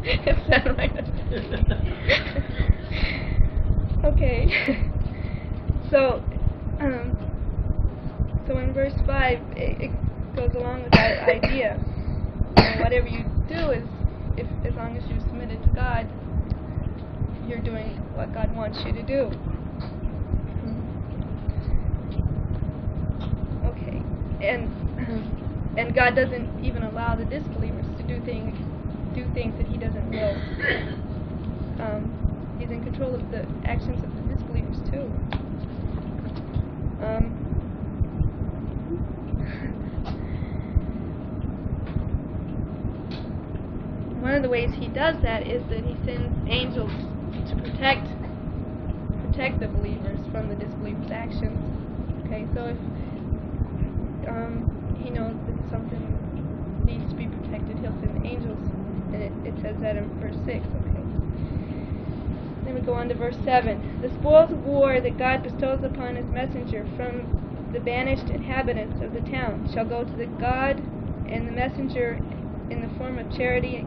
Is that right? Okay. So, so in verse 5, it goes along with that idea. Whatever you do is, if as long as you submit it to God, you're doing what God wants you to do. Okay, and God doesn't even allow the disbelievers to do things that He doesn't will. He's in control of the actions of the disbelievers too. One of the ways He does that is that He sends angels to protect the believers from the disbelievers' actions. Okay, so if He knows that something needs to be protected, He'll send angels, and it says that in verse 6. Okay. Then we go on to verse 7. The spoils of war that God bestows upon His messenger from the banished inhabitants of the town shall go to the God and the messenger in the form of charity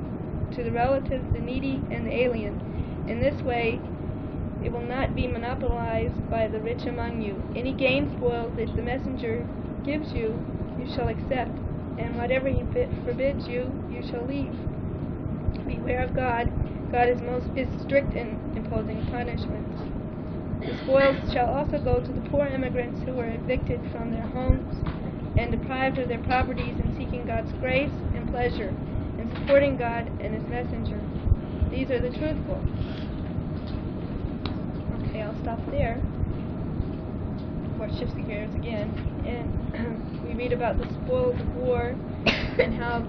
to the relatives, the needy, and the alien. In this way, it will not be monopolized by the rich among you. Any gain spoils that the messenger gives you, you shall accept, and whatever he forbids you, you shall leave. Beware of God. God is strict in imposing punishments. The spoils shall also go to the poor immigrants who were evicted from their homes and deprived of their properties in seeking God's grace and pleasure, and supporting God and His messenger. These are the truthful. Okay, I'll stop there. Before it shifts the gears again. And we read about the spoils of war and how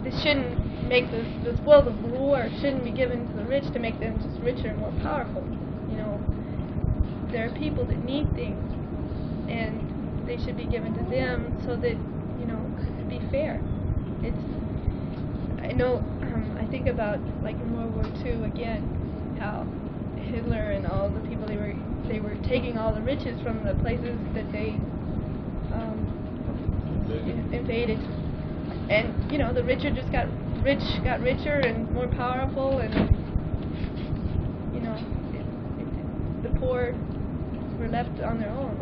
this shouldn't make the spoils of war shouldn't be given to the rich to make them just richer and more powerful. You know, there are people that need things, and they should be given to them so that, you know, to be fair. I think about, like, in World War II again, how Hitler and all the people, they were taking all the riches from the places that they invaded, and, you know, the richer just got richer and more powerful, and, you know, the poor were left on their own.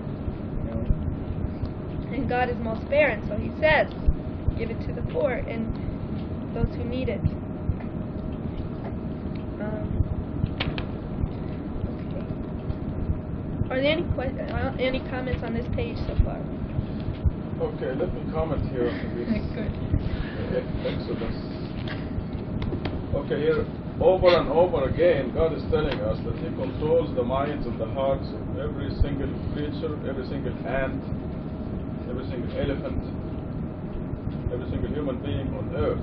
You know? And God is most fair, and so He says, give it to the poor and those who need it. Okay. Are there any comments on this page so far? Okay, let me comment here on this. Good. Exodus. Okay, here over and over again, God is telling us that He controls the minds and the hearts of every single creature, every single ant, every single elephant, every single human being on earth.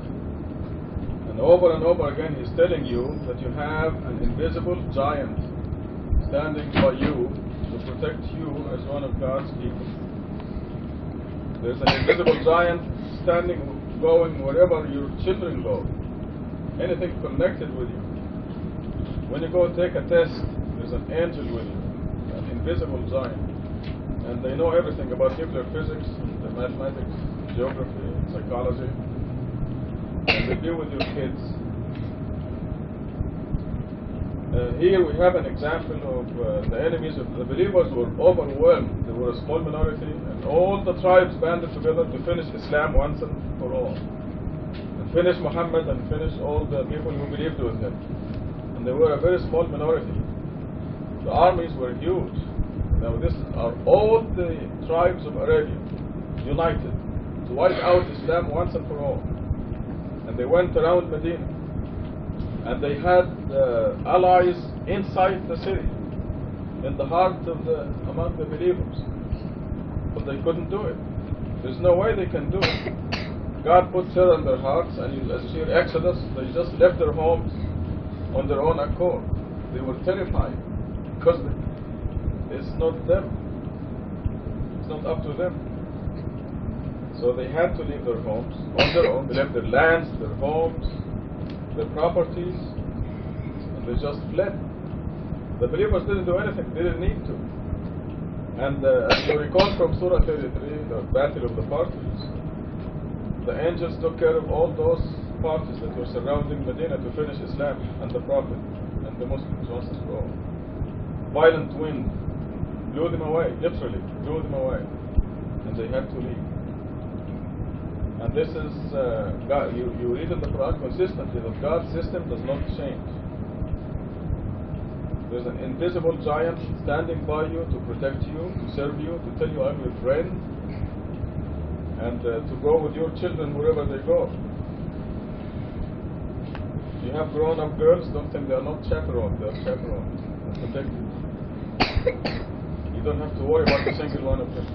And over again, He's telling you that you have an invisible giant standing by you to protect you as one of God's people. There's an invisible giant standing, going wherever your children go. Anything connected with you. When you go take a test, there's an angel with you, an invisible giant. And they know everything about nuclear physics, the mathematics, geography, psychology. And they deal with your kids. Here we have an example of the enemies of the believers were overwhelmed. They were a small minority, and all the tribes banded together to finish Islam once and for all. And finish Muhammad and finish all the people who believed with him. And they were a very small minority. The armies were huge. Now these are all the tribes of Arabia united to wipe out Islam once and for all. And they went around Medina. And they had allies inside the city, in the heart of among the believers. But they couldn't do it. There's no way they can do it. God put terror in their hearts, and as you see in Exodus, they just left their homes on their own accord. They were terrified, because it's not them. It's not up to them. So they had to leave their homes on their own. They left their lands, their homes, their properties, and they just fled. The believers didn't do anything. They didn't need to. And as you recall from Surah 33, the Battle of the Parties, the the angels took care of all those parties that were surrounding Medina to finish Islam and the Prophet and the Muslims once and for all. Violent wind blew them away, literally blew them away, and they had to leave. And this is, God, you read in the Quran consistently that God's system does not change. There's an invisible giant standing by you to protect you, to serve you, to tell you I'm your friend, and to go with your children wherever they go. You have grown-up girls, don't think they are not chaperoned, they are chaperoned and protected. You don't have to worry about a single one of them.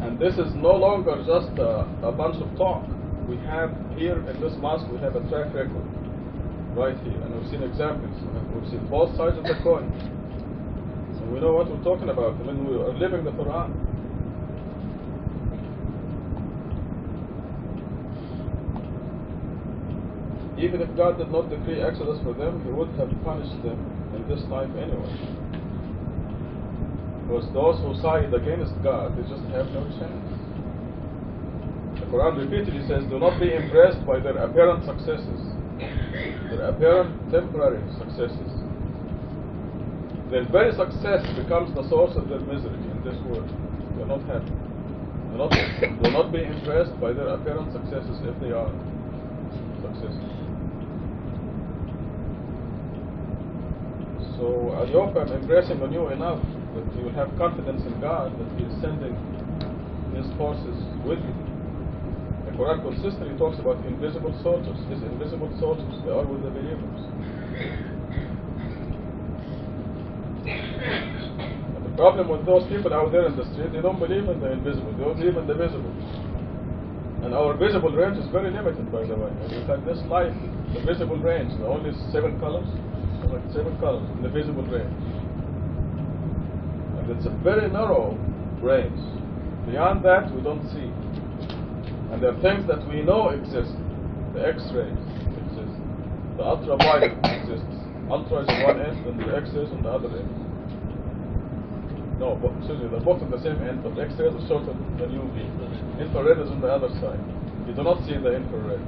And this is no longer just a bunch of talk. We have here in this mosque, we have a track record right here, and we've seen examples. We've seen both sides of the coin. So we know what we're talking about. I mean, we are living the Quran. Even if God did not decree Exodus for them, He would have punished them in this life anyway. Because those who side against God, they just have no chance. The Quran repeatedly says, do not be impressed by their apparent successes, their apparent temporary successes. Their very success becomes the source of their misery in this world. They are not happy. Do not be impressed by their apparent successes if they are successful. So I hope I'm impressing on you enough that you will have confidence in God that He is sending His forces with you. The Quran consistently talks about invisible soldiers. These invisible soldiers, they are with the believers. But the problem with those people out there in the street, they don't believe in the invisible, they don't believe in the visible. And our visible range is very limited, by the way. And in fact, this life, the visible range, the only 7 colors, like 7 colors in the visible range. And it's a very narrow range. Beyond that, we don't see. And there are things that we know exist. The X-rays exist. The ultraviolet exists. Ultra is on one end and the X-rays on the other end. No, they're both on the same end, but X-rays are shorter than UV. Infrared is on the other side. You do not see the infrared.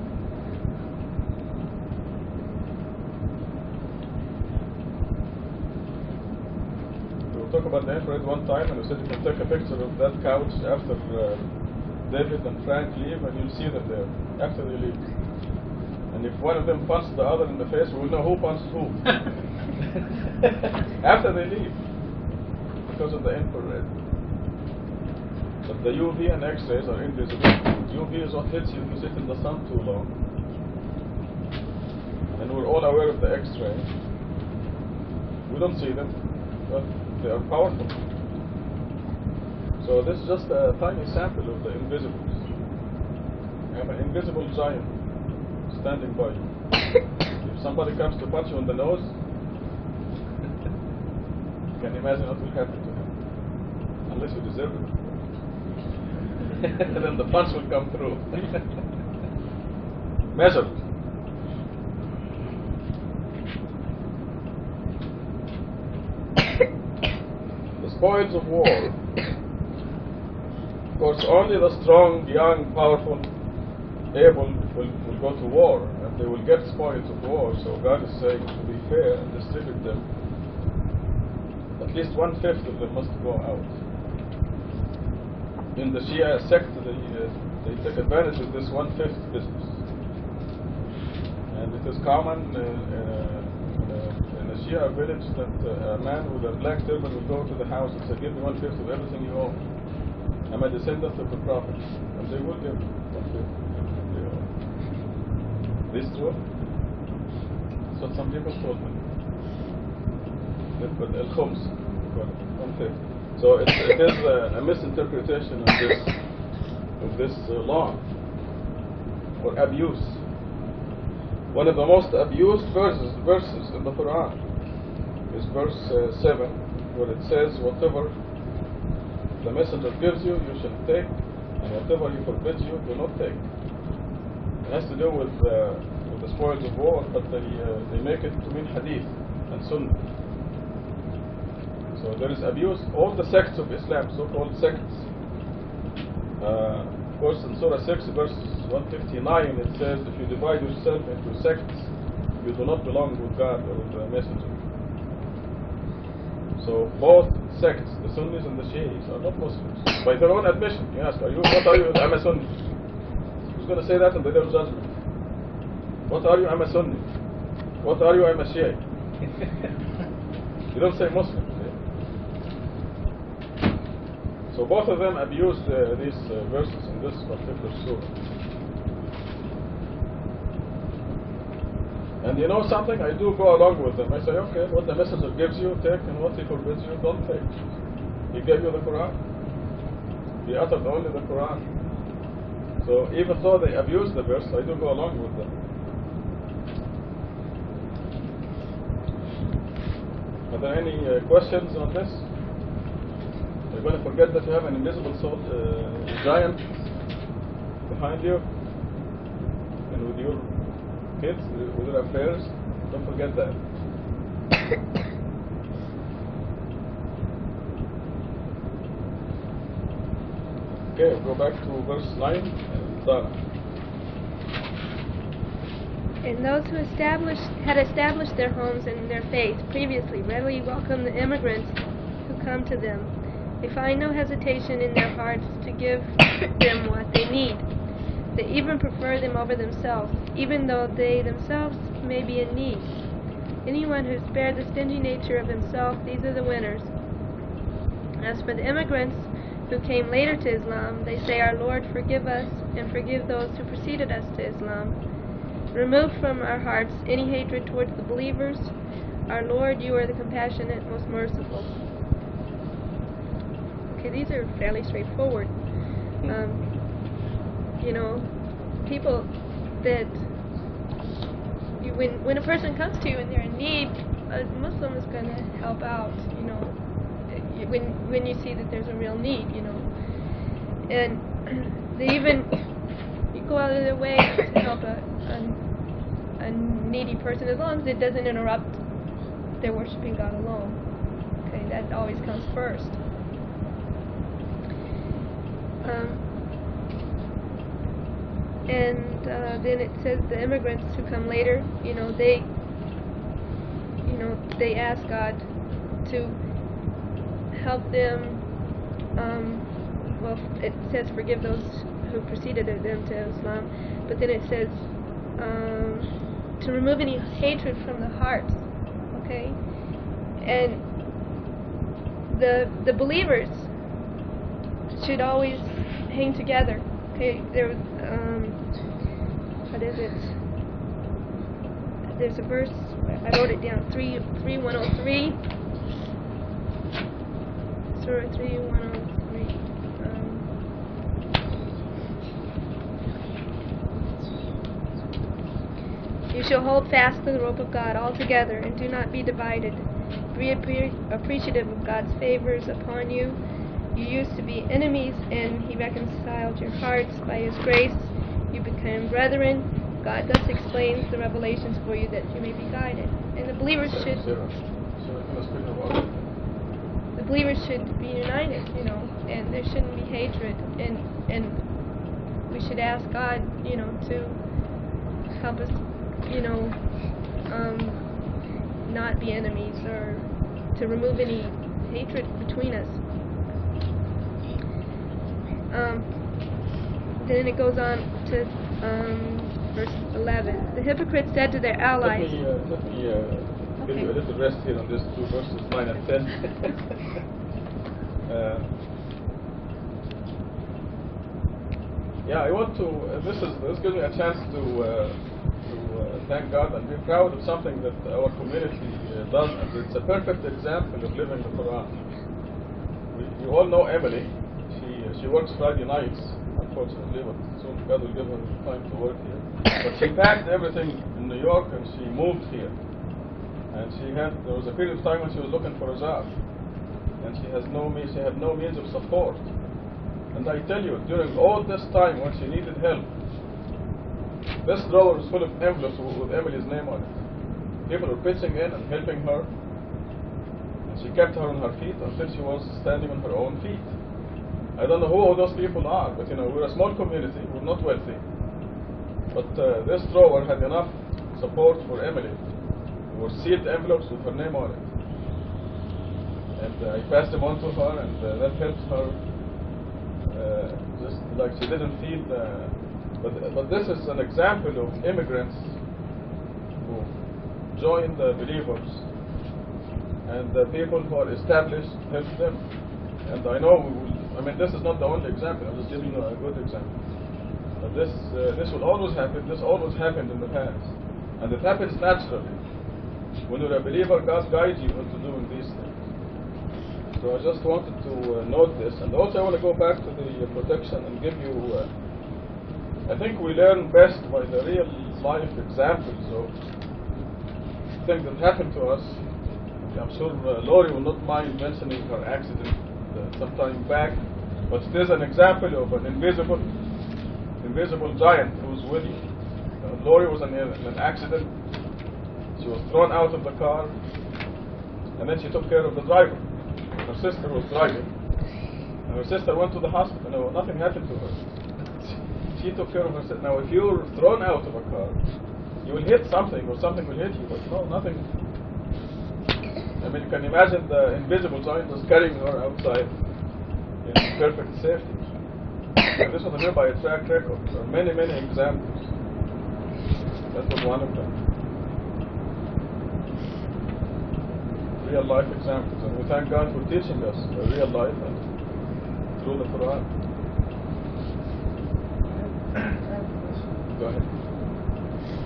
We talked about the infrared one time, and we said you can take a picture of that couch after David and Frank leave, and you'll see them there after they leave. And if one of them punched the other in the face, we will know who punched who after they leave, because of the infrared. But the UV and X-rays are invisible. UV is what hits you if you sit in the sun too long. And we're all aware of the X-rays. We don't see them, but they are powerful. So this is just a tiny sample of the invisibles. You have an invisible giant standing by you. If somebody comes to punch you on the nose, you can imagine what will happen to him. Unless you deserve it. And then the punch will come through. Measured. The spoils of war. Of course, only the strong, young, powerful, able will go to war, and they will get spoils of war. So God is saying, to be fair and distribute them, at least 1/5 of them must go out. In the Shia sect, they take advantage of this 1/5 business. And it is common in a Shia village that a man with a black turban will go to the house and say, give me 1/5 of everything you own. I'm a descendant of the Prophet. And they will give 1/5 of they own. This true? That's what some people told me. But al-khums, 1/5. So it is a misinterpretation of this law, or abuse. One of the most abused verses in the Quran is verse 7, where it says, whatever the messenger gives you, you shall take, and whatever he forbids you, do not take. It has to do with the spoils of war, but they make it to mean hadith and sunnah. So there is abuse. All the sects of Islam, so-called sects, course, in Surah 6, verse 159, it says, if you divide yourself into sects, you do not belong with God or with the Messenger. So both sects, the Sunnis and the Shi'is, are not Muslims. By their own admission, you ask, what are you? I'm a Sunni. Who's going to say that in the Day of Judgment? What are you? I'm a Sunni. What are you? I'm a Shi'i. You don't say Muslim. So both of them abuse these verses in this particular surah. And you know something? I do go along with them. I say, okay, what the Messenger gives you, take, and what he forbids you, don't take. He gave you the Quran. He uttered only the Quran. So even though they abuse the verse, I do go along with them. Are there any questions on this? You're going to forget that you have an invisible giant behind you, and with your kids, with your affairs. Don't forget that. Okay, we'll go back to verse 9 and Dara. And those who had established their homes and their faith previously readily welcome the immigrants who come to them. They find no hesitation in their hearts to give them what they need. They even prefer them over themselves, even though they themselves may be in need. Anyone who spared the stingy nature of himself, these are the winners. As for the immigrants who came later to Islam, they say, Our Lord, forgive us and forgive those who preceded us to Islam. Remove from our hearts any hatred towards the believers. Our Lord, you are the compassionate, most merciful. Okay, these are fairly straightforward. You know, people that when a person comes to you and they're in need, a Muslim is going to help out. You know, when you see that there's a real need. You know, and they even go out of their way to help a needy person, as long as it doesn't interrupt their worshiping God alone. Okay, that always comes first. And then it says the immigrants who come later, you know, they ask God to help them. Well, it says forgive those who preceded them to Islam, but then it says to remove any hatred from the hearts. Okay, and the believers should always hang together. Okay, there was what is it? There's a verse, I wrote it down, 3:103. Surah 3:103. You shall hold fast to the rope of God altogether, and do not be divided. Be appreciative of God's favors upon you. You used to be enemies, and He reconciled your hearts by His grace. You became brethren. God thus explains the revelations for you that you may be guided. And the believers should be united, you know, and there shouldn't be hatred, and we should ask God, you know, to help us, you know, not be enemies, or to remove any hatred between us. Then it goes on to verse 11. The hypocrites said to their allies... Let me give you a little rest here on these two verses, 9 and 10. Yeah, I want to... This gives me a chance to thank God and be proud of something that our community does, and it's a perfect example of living the Quran. You all know Emily. She works Friday nights, unfortunately, but soon God will give her time to work here. But she packed everything in New York and she moved here. And there was a period of time when she was looking for a job. And she had no means of support. And I tell you, during all this time when she needed help, this drawer was full of envelopes with Emily's name on it. People were pitching in and helping her. And she kept her on her feet until she was standing on her own feet. I don't know who all those people are, but we're a small community, we're not wealthy. But this drawer had enough support for Emily. There were sealed envelopes with her name on it. And I passed them on to her, and that helped her. Just like she didn't feel. But this is an example of immigrants who join the believers, and the people who are established help them. And I know this is not the only example. I'm just giving you a good example. But this will always happen. This always happened in the past, and it happens naturally. When you're a believer, God guides you into doing these things. So I just wanted to note this, and also I want to go back to the protection and give you. I think we learn best by the real life examples of things that happened to us. I'm sure Lori will not mind mentioning her accident some time back, but it is an example of an invisible giant who's with you. Lori was in an accident. She was thrown out of the car, and then she took care of the driver. Her sister was driving, and her sister went to the hospital. No, nothing happened to her. She took care of her sister. Now, if you're thrown out of a car, you will hit something, or something will hit you, but no, nothing. You can imagine the invisible giant was carrying her outside in perfect safety. And this was a nearby track record. There are many, many examples. That was one of them. Real life examples, and we thank God for teaching us real life and through the Quran. Go ahead.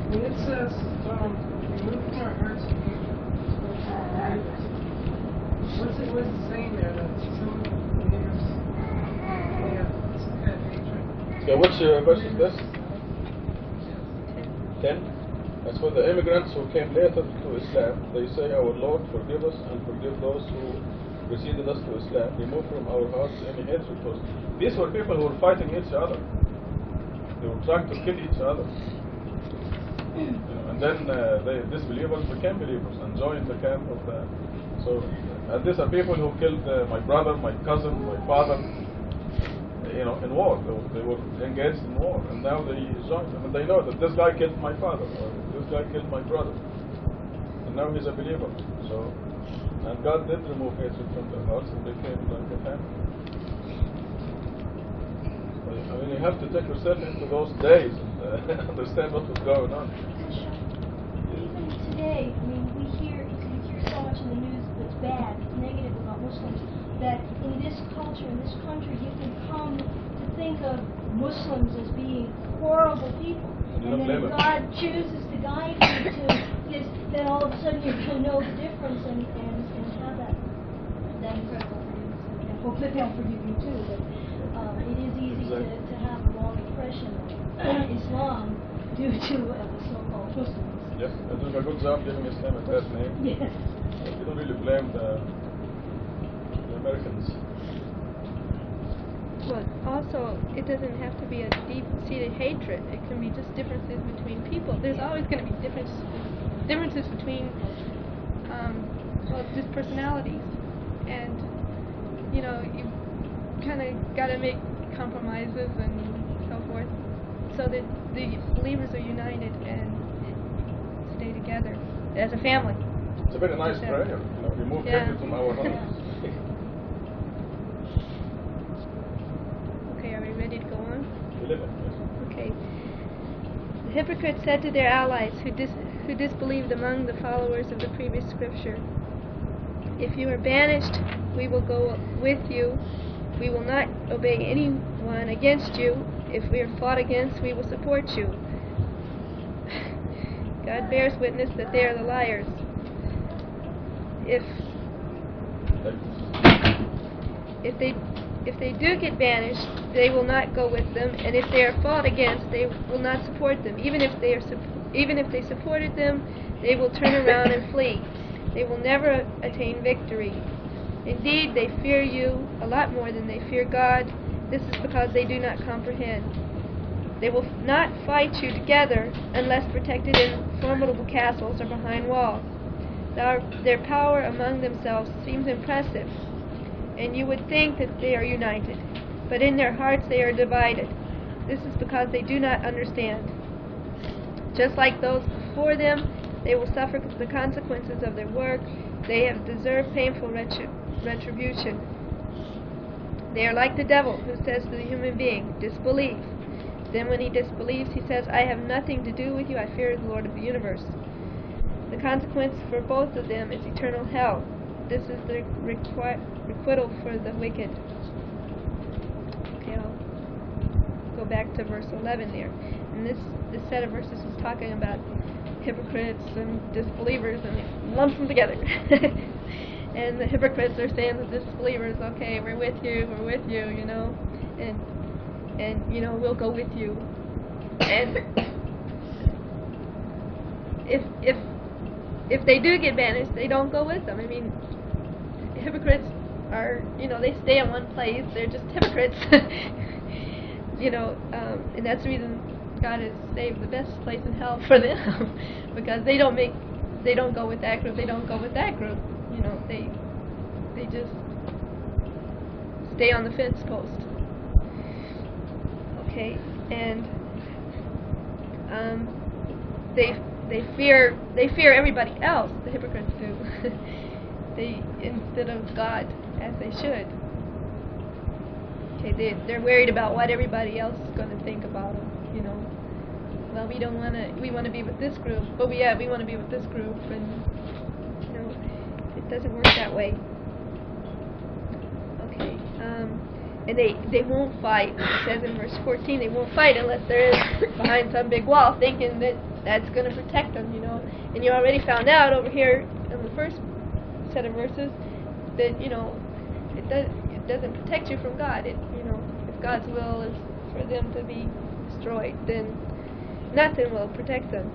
When it says, remove from our hearts what's it saying there? That some believers they have some kind of hatred. So which verse is this? 10. As for the immigrants who came later to Islam, they say, Our Lord, forgive us and forgive those who preceded us to Islam. Remove from our hearts any hatred for us. These were people who were fighting each other. They were trying to kill each other. And then disbelievers became believers and joined the camp of the... So, these are people who killed my brother, my cousin, my father, in war. They were engaged in war, and now they joined. They know that this guy killed my father, or this guy killed my brother, and now he's a believer. So, and God did remove hatred from their hearts and became like a family. You have to take yourself into those days and understand what was going on. Even today, we hear so much in the news that's bad, it's negative about Muslims, that in this culture, in this country, you can come to think of Muslims as being horrible people. And then if God chooses to guide you to this, then all of a sudden you're going to know the difference and have that incredible forgiveness. And hope that they'll forgive you too. But it is easy to have a wrong impression of Islam due to the so-called Muslims. Yes, they're doing a good job giving Islam a bad name. Yes. You don't really blame the Americans. Well, also, it doesn't have to be a deep-seated hatred. It can be just differences between people. There's always going to be differences between, just personalities. And, you kind of got to make compromises and so forth, so that the believers are united and stay together as a family. It's a very nice prayer. Remove hatred from our hearts. Okay, are we ready to go on? 11. Okay. The hypocrites said to their allies who disbelieved among the followers of the previous scripture, If you are banished, we will go with you. We will not obey anyone against you. If we are fought against, we will support you. God bears witness that they are the liars. If they do get banished, they will not go with them, and if they are fought against, they will not support them. Even if they supported them, they will turn around and flee. They will never attain victory. Indeed, they fear you a lot more than they fear God. This is because they do not comprehend. They will not fight you together unless protected in formidable castles or behind walls. Their power among themselves seems impressive, and you would think that they are united. but in their hearts they are divided. This is because they do not understand. Just like those before them, they will suffer the consequences of their work. They have deserved painful retribution. They are like the devil, who says to the human being, "Disbelieve." Then when he disbelieves, he says, "I have nothing to do with you. I fear the Lord of the universe." The consequence for both of them is eternal hell. This is the requital for the wicked. Okay, I'll go back to verse 11 there. And this set of verses is talking about hypocrites and disbelievers, and he lumps them together. And the hypocrites are saying to the disbelievers, "Okay, we're with you, you know, and you know, we'll go with you." And if they do get banished, they don't go with them. I mean, hypocrites are, you know, they stay in one place. They're just hypocrites. You know, and that's the reason God has saved the best place in hell for them, because they don't go with that group. They don't go with that group. You know, they just stay on the fence post. Okay, and they fear everybody else. The hypocrites do. They, instead of God, as they should. Okay, they're worried about what everybody else is going to think about them. You know, well, we want to be with this group, but we want to be with this group, and you know, it doesn't work that way. Okay, and they won't fight. It says in verse 14, they won't fight unless they're behind some big wall, thinking that that's going to protect them. You know, and you already found out over here in the first set of verses that, you know, it doesn't protect you from God. You know, if God's will is for them to be destroyed, then nothing will protect them.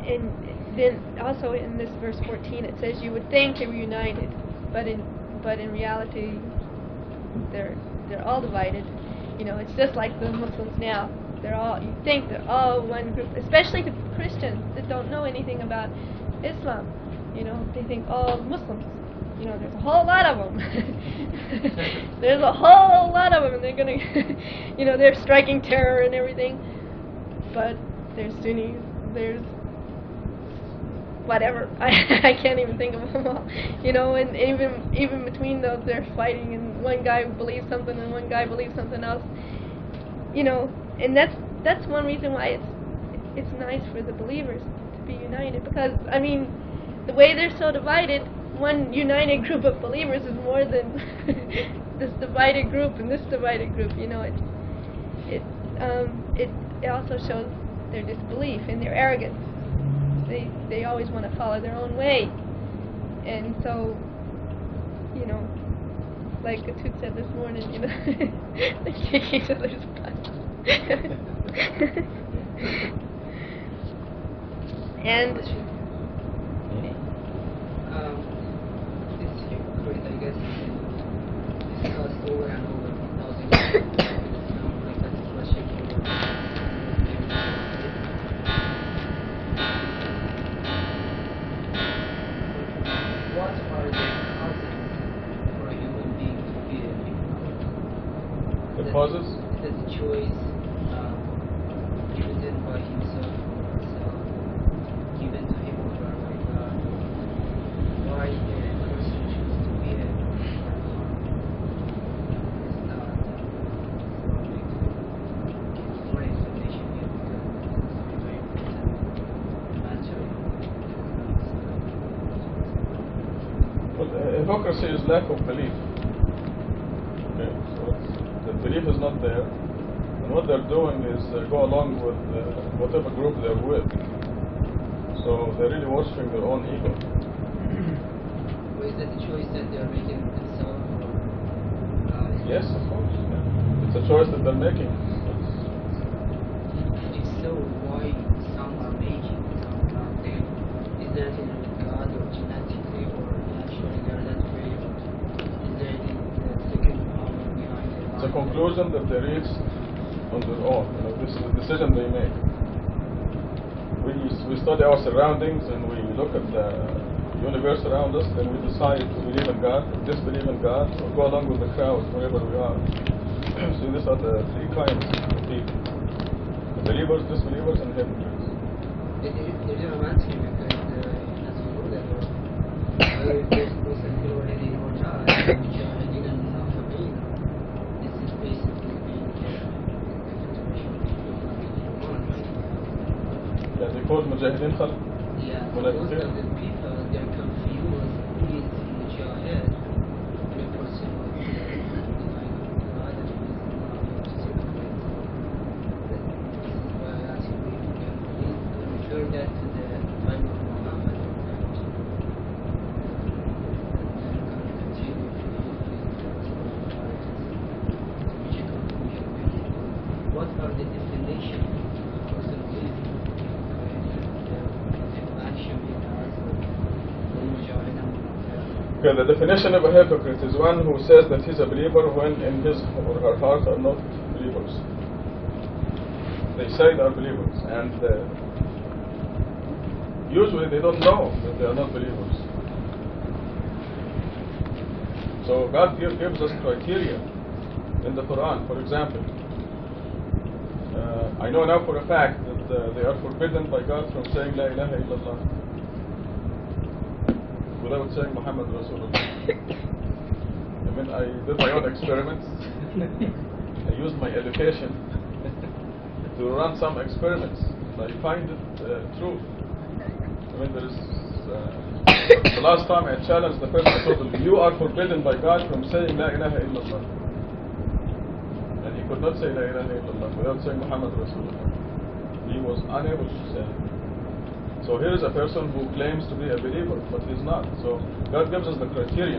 And then also in this verse 14 it says you would think they were united, but in reality they're all divided. You know, it's just like the Muslims now. You think they're all one group, especially the Christians that don't know anything about Islam. You know, they think, oh, Muslims, you know, there's a whole lot of them. There's a whole lot of them, and they're going to, you know, they're striking terror and everything. But there's Sunnis, there's whatever. I can't even think of them all. You know, and even between those, they're fighting, and one guy believes something and one guy believes something else. You know, and that's one reason why it's nice for the believers to be united, because I mean, the way they're so divided, one united group of believers is more than this divided group and this divided group. You know, it also shows their disbelief and their arrogance. They always want to follow their own way, and so, you know, like Atut said this morning, you know, they kick each other's butts. And this hypocrite, I guess, is discussed over and over in thousands of times. Like that's a question what are the causes for a human being to be a hypocrite? The causes? Is that the choice given by himself or given to him or by God? Why a person chooses to be a hypocrite is not something to give for explanation here, because it's very important answer. Well, hypocrisy is lack of belief. Okay, so the belief is not there, and what they're doing is go along with whatever group they're with. So they're really worshiping their own ego. Or is that the choice that they're making themselves? Yes, of course. Yeah. It's a choice that they're making. If so, why some are making, some are not? Is that in God or genetically or naturally they're that way? Is there any second power behind it? It's a conclusion that they reach on their own. You know, this is a decision they make. We study our surroundings and we look at universe around us, then we decide to believe in God, or disbelieve in God, or go along with the crowd wherever we are. So these are the three kinds of people: the believers, disbelievers, and hypocrites. It is romantic because, as you know, that there's person who already know God, which didn't know Fabina. This is basically being definition of one, right? Yeah, they called mujahideen khalq. Yeah, Well, most that's of the people, they're confused who is mujahid when a person was defined God and who is not, which is hypocrite. This is why I ask you if you can please refer that to the time of Muhammad and continue to reach a conclusion basically. What are the definition of a person who is actually Okay, the definition of a hypocrite is one who says that he's a believer when in his or her heart are not believers. They say they are believers, and usually they don't know that they are not believers. So God gives us criteria in the Quran. For example, I know now for a fact that they are forbidden by God from saying La ilaha illallah without saying Muhammad Rasulullah. I mean, I did my own experiments. I used my education to run some experiments. I find it true. I mean, there is the last time I challenged the person, I told him, you are forbidden by God from saying La ilaha illallah. And he could not say La ilaha illallah without saying Muhammad Rasulullah. He was unable to say it. So here is a person who claims to be a believer, but he's not. So God gives us the criteria.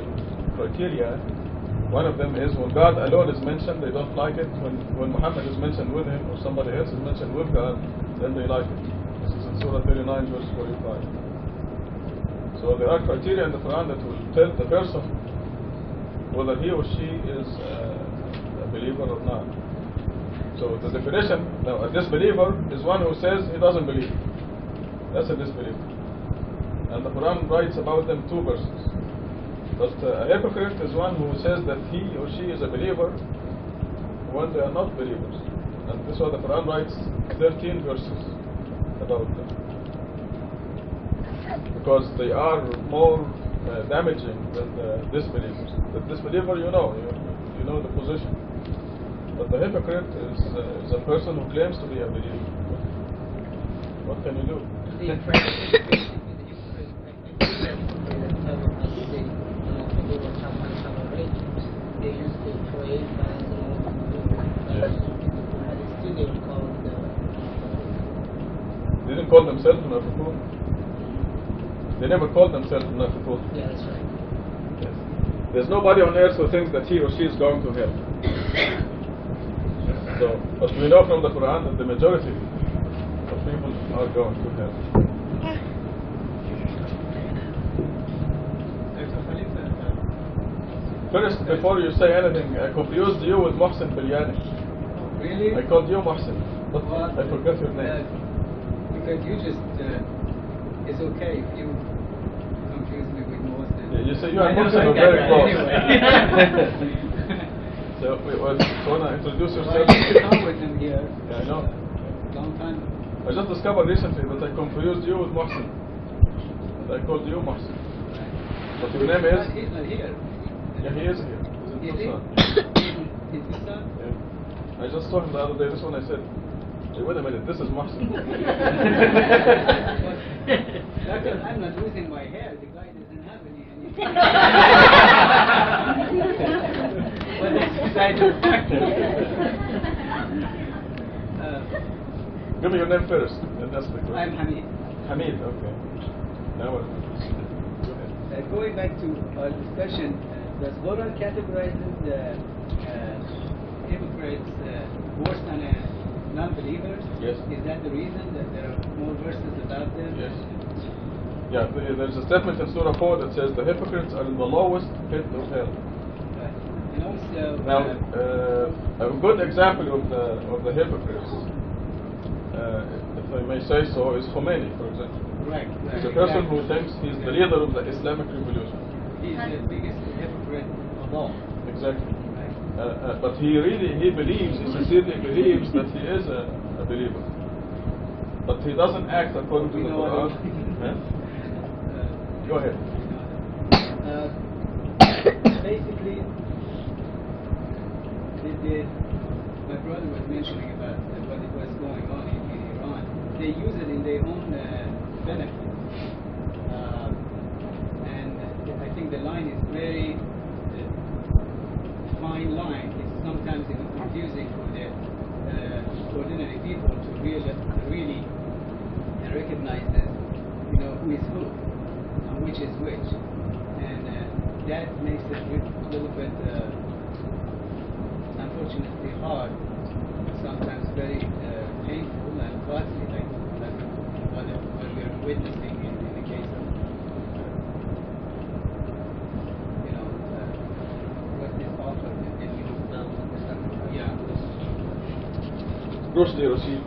One of them is when God alone is mentioned, they don't like it. When Muhammad is mentioned with him, or somebody else is mentioned with God, then they like it. This is in Surah 39, verse 45. So there are criteria in the Quran that will tell the person whether he or she is a believer or not. So the definition, now a disbeliever is one who says he doesn't believe. That's a disbeliever. And the Quran writes about them 2 verses. But a hypocrite is one who says that he or she is a believer when they are not believers. And this is why the Quran writes 13 verses about them. Because they are more damaging than the disbelievers. The disbeliever, you know the position. But the hypocrite is a person who claims to be a believer. What can you do? The practice basically the hypocrite, I think that tell us they were sometimes have arrangements. They used to pray, fast, and all Yes. and still they were called They didn't call themselves munafiqun. They never called themselves munafiqun. yeah, that's right. Yes. There's nobody on earth who thinks that he or she is going to hell. So, but we know from the Quran that the majority of people are going to hell. First, before you say anything, I confused you with Mohsen Bilyani. Really? I called you Mohsen, but What? I forgot your name. Because you just, it's okay if you confuse me with Mohsen. Yeah, you say you and I Mohsen are don't like very that close. anyway. So, want to introduce I yourself? used to come with him here Yeah, I know. long time ago. I just discovered recently that I confused you with Mohsen. And I called you Mohsen. But your name is? He's not here. Yeah, he is here. He's in Is he? Tucson. Is his son? Yeah. I just saw him the other day. This one I said, hey, wait a minute, this is Mohsen. Doctor, I'm not losing my hair. The guy doesn't have any. But that's beside the fact. Give me your name first, and that's the question. I'm Hamid. Hamid, okay. Now what? Go ahead. Going back to our discussion, does Quran categorizes hypocrites worse than non-believers? Yes. Is that the reason that there are more verses about them? Yes. Yeah, there's a statement in Surah 4 that says the hypocrites are in the lowest pit of hell. Right. And also, Now, a good example of the hypocrites, if I may say so, is Khomeini, for example. Right. He's a person who thinks he's the leader of the Islamic revolution. He's the biggest hypocrite of all. Exactly. Right. But he believes, he sincerely believes that he is a believer. But he doesn't act according to We the know Quran. what Huh? Go ahead. Basically, my brother was mentioning about what was going on in Iran. They use it in their own benefit. And I think the line is very fine line. It's sometimes confusing for the ordinary people to really recognize this, who is who and which is which. And that makes it a little bit, unfortunately, hard, sometimes very painful and costly, like what we're witnessing in the case of, what is offered in the new. Yeah. Rushdie Rashid.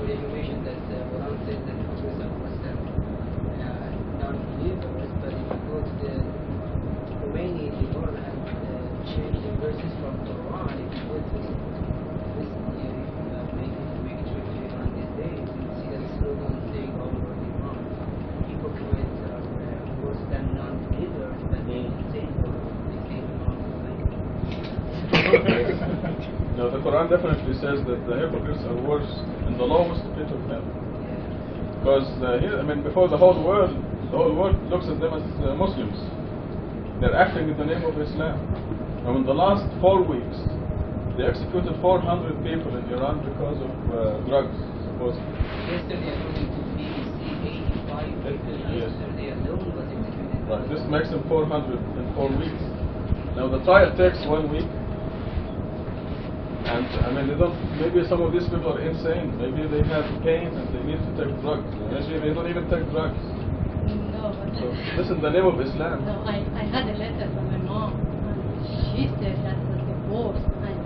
You mentioned that Quran says that Prophet was non-believers, but if you go to the Khomeini, the Quran has changed the verses from Quran. If you go to recently, make a trip to Iran these days, you see that slogan saying all over Iran, hypocrites are worse than non-believers, but they say No, the Quran definitely says that the hypocrites are worse in the lowest pit of hell. Because before the whole world looks at them as Muslims. They're acting in the name of Islam. Now, in the last 4 weeks, they executed 400 people in Iran because of drugs, supposedly. Yesterday, according to BBC, 85 people yesterday alone was executed. Right. This makes them 400 in 4 weeks. Now, the trial takes 1 week. And they don't. Maybe some of these people are insane. Maybe they have pain and they need to take drugs. Maybe they don't even take drugs. No, but So this is the name of Islam. no, I had a letter from my mom, and she said that was the worst. And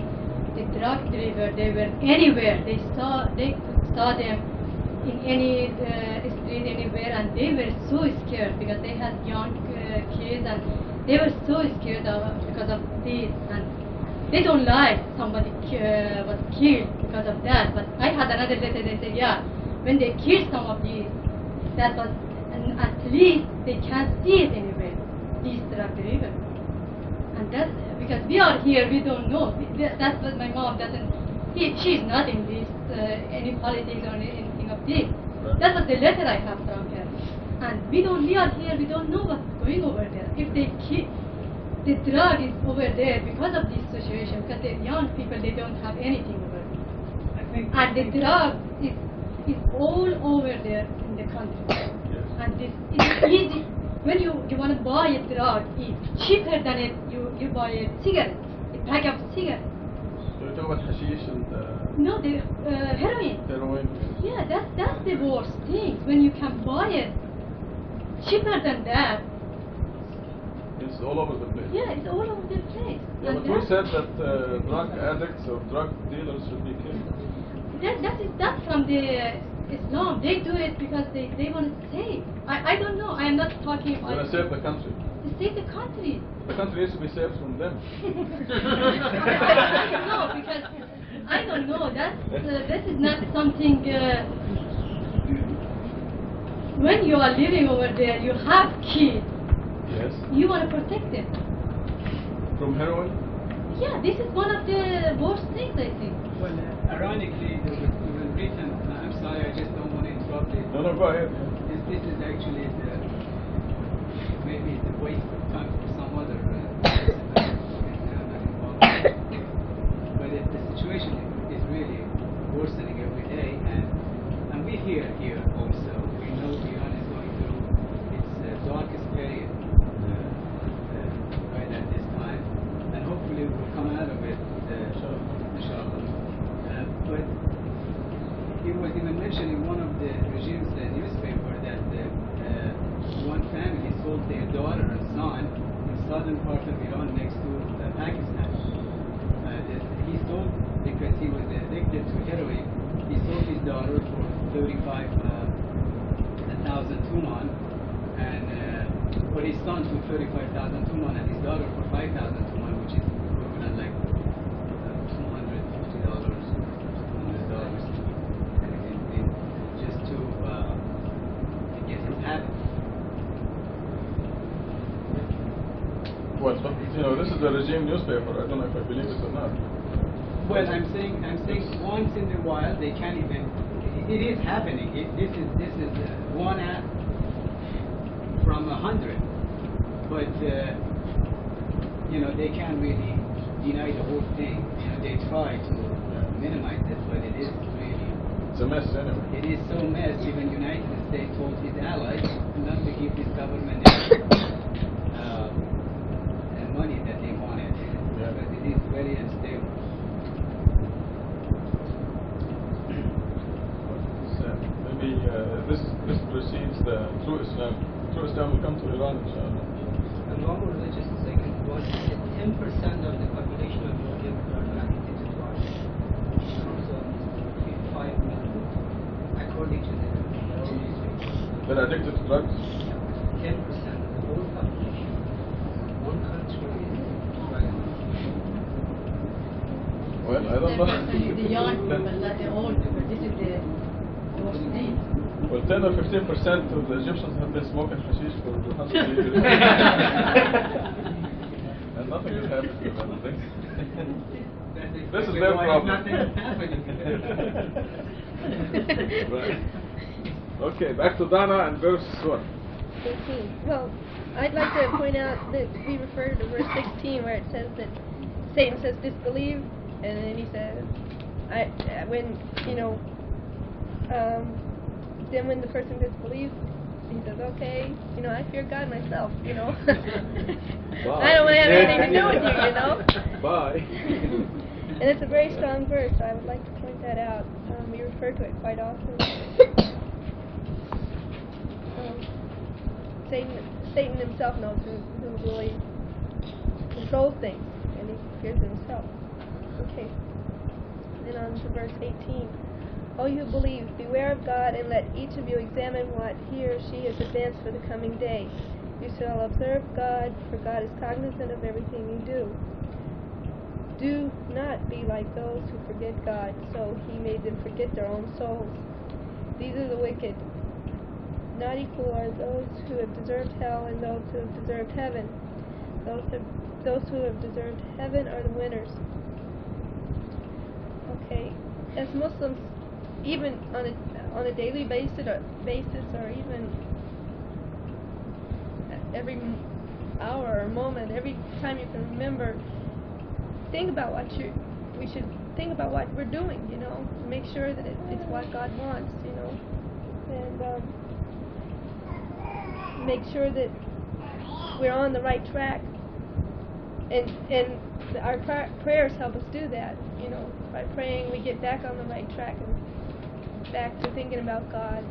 the drug dealer, they were anywhere. They saw them in any street anywhere, and they were so scared because they had young kids, and they were so scared because of this. And they don't like somebody was killed because of that. But I had another letter. They said, yeah, when they killed some of these, that was, and at least they can't see it anywhere. These drug dealers, and that's because we are here. We don't know. That's what my mom doesn't. She's not in this any politics or anything of this. Right. That was the letter I have from her, and we are here. We don't know what's going over there. If they kill. The drug is over there because of this situation, because the young people, they don't have anything over there. And the drug is all over there in the country. Yes. And this is easy. When you want to buy a drug, it's cheaper than you buy a cigarette, a pack of cigarettes. So you talk about hashish and No, the heroin. heroin. Yeah, that's the worst thing. When you can buy it cheaper than that, It's all over the place. yeah, it's all over the place. Yeah, And but who that's- said that drug addicts or drug dealers should be killed? That's from the Islam. They do it because they want to save. I don't know. I am not talking They're going about to save the country. to save the country. The country needs to be saved from them. I don't know because I don't know. This is not something. When you are living over there, you have kids. Yes. You want to protect them. From heroin? Yeah, this is one of the worst things I think. Well, ironically, it was written, I'm sorry, I just don't want to interrupt it. No, go ahead. This is actually maybe the waste of time for some other but the situation is really worsening every day, and we hear here also. We know Iran is going through its darkest period right at this time, and hopefully we'll come out of it, inshallah. But he was even mentioning one of the regime's newspaper that one family sold their daughter and son in southern part of Iran next to Pakistan. He sold because he was addicted to heroin. He sold his daughter for 35,000 tuman, and for his son for 35,000 tuman, and his daughter for 5,000 tuman, which is equivalent like $250, just to get his habit. Well, this is the regime newspaper. I don't know if I believe it or not. Well, I'm saying once in a while they can't even. It is happening. This is one app from 100, but they can't really deny the whole thing. They try to minimize it, but it is really. It's a mess anyway. It is so mess. Even United States told his allies not to give this government money that they wanted, Yeah. but it is very unstable. Maybe this precedes the true Islam. True Islam will come to Iran, inshallah. And one more religious thing was 10% of the population of the world are addicted to drugs. So 5 million, according to the newspaper. They're addicted to drugs. 10% of the whole population. One country is drug addiction. Well, I don't know. The young people, not the old people. This is the worst thing. Well, 10 or 15% of the Egyptians have been smoking hashish for 100 years. And nothing has happened to them. This is their problem. Nothing is happening. Right. Okay, back to Dana and verse 1. 18. Well, I'd like to point out that we refer to verse 16 where it says that Satan says disbelieve, and then he says, then when the person disbelieves, he says, okay, I fear God myself, I don't want to have anything to do with you, Bye. And it's a very strong verse. I would like to point that out. We refer to it quite often. Satan himself knows who really controls things, and he fears himself. Okay. Then on to verse 18. O you who believe, beware of God, and let each of you examine what he or she has advanced for the coming day. You shall observe God, for God is cognizant of everything you do. Do not be like those who forget God, so he made them forget their own souls. These are the wicked. Not equal are those who have deserved hell and those who have deserved heaven. Those who have deserved heaven are the winners. Okay, as Muslims, even on a daily basis, or even every hour or moment, every time you can remember, think about we should think about what we're doing, to make sure that it's what God wants, and make sure that we're on the right track, and our prayers help us do that. By praying, we get back on the right track and back to thinking about God.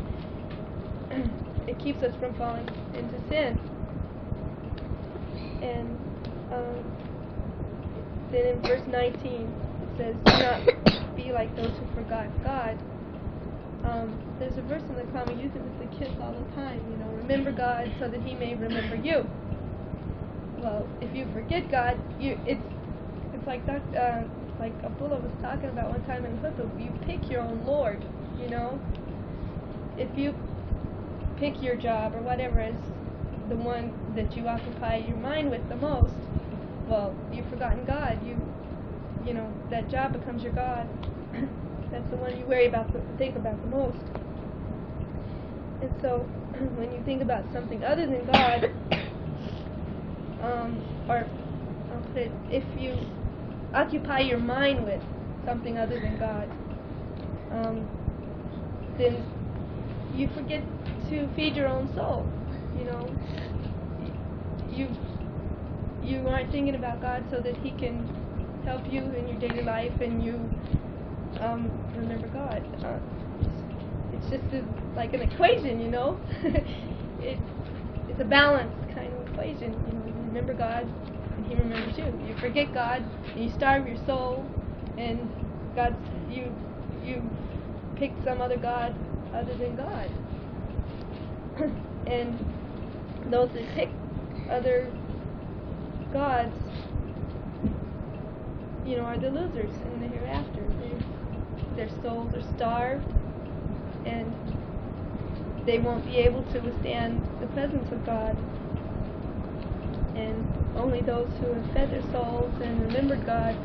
It keeps us from falling into sin. And then in verse 19 it says, do not be like those who forgot God. There's a verse in the Quran, we use it with the kids all the time, remember God so that he may remember you. Well, if you forget God, it's like Abdullah was talking about one time in Hutub, you pick your own Lord, If you pick your job or whatever as the one that you occupy your mind with the most, well, you've forgotten God. That job becomes your God. That's the one you think about the most. And so, when you think about something other than God, or I'll put it, if you occupy your mind with something other than God, then you forget to feed your own soul. You aren't thinking about God so that he can help you in your daily life, and you remember God. It's just like an equation, It's a balanced kind of equation. You remember God, and he remembers you. You forget God, and you starve your soul, and God, you picked some other God other than God. And those that pick other gods, are the losers in the hereafter. Their souls are starved, and they won't be able to withstand the presence of God. And only those who have fed their souls and remembered God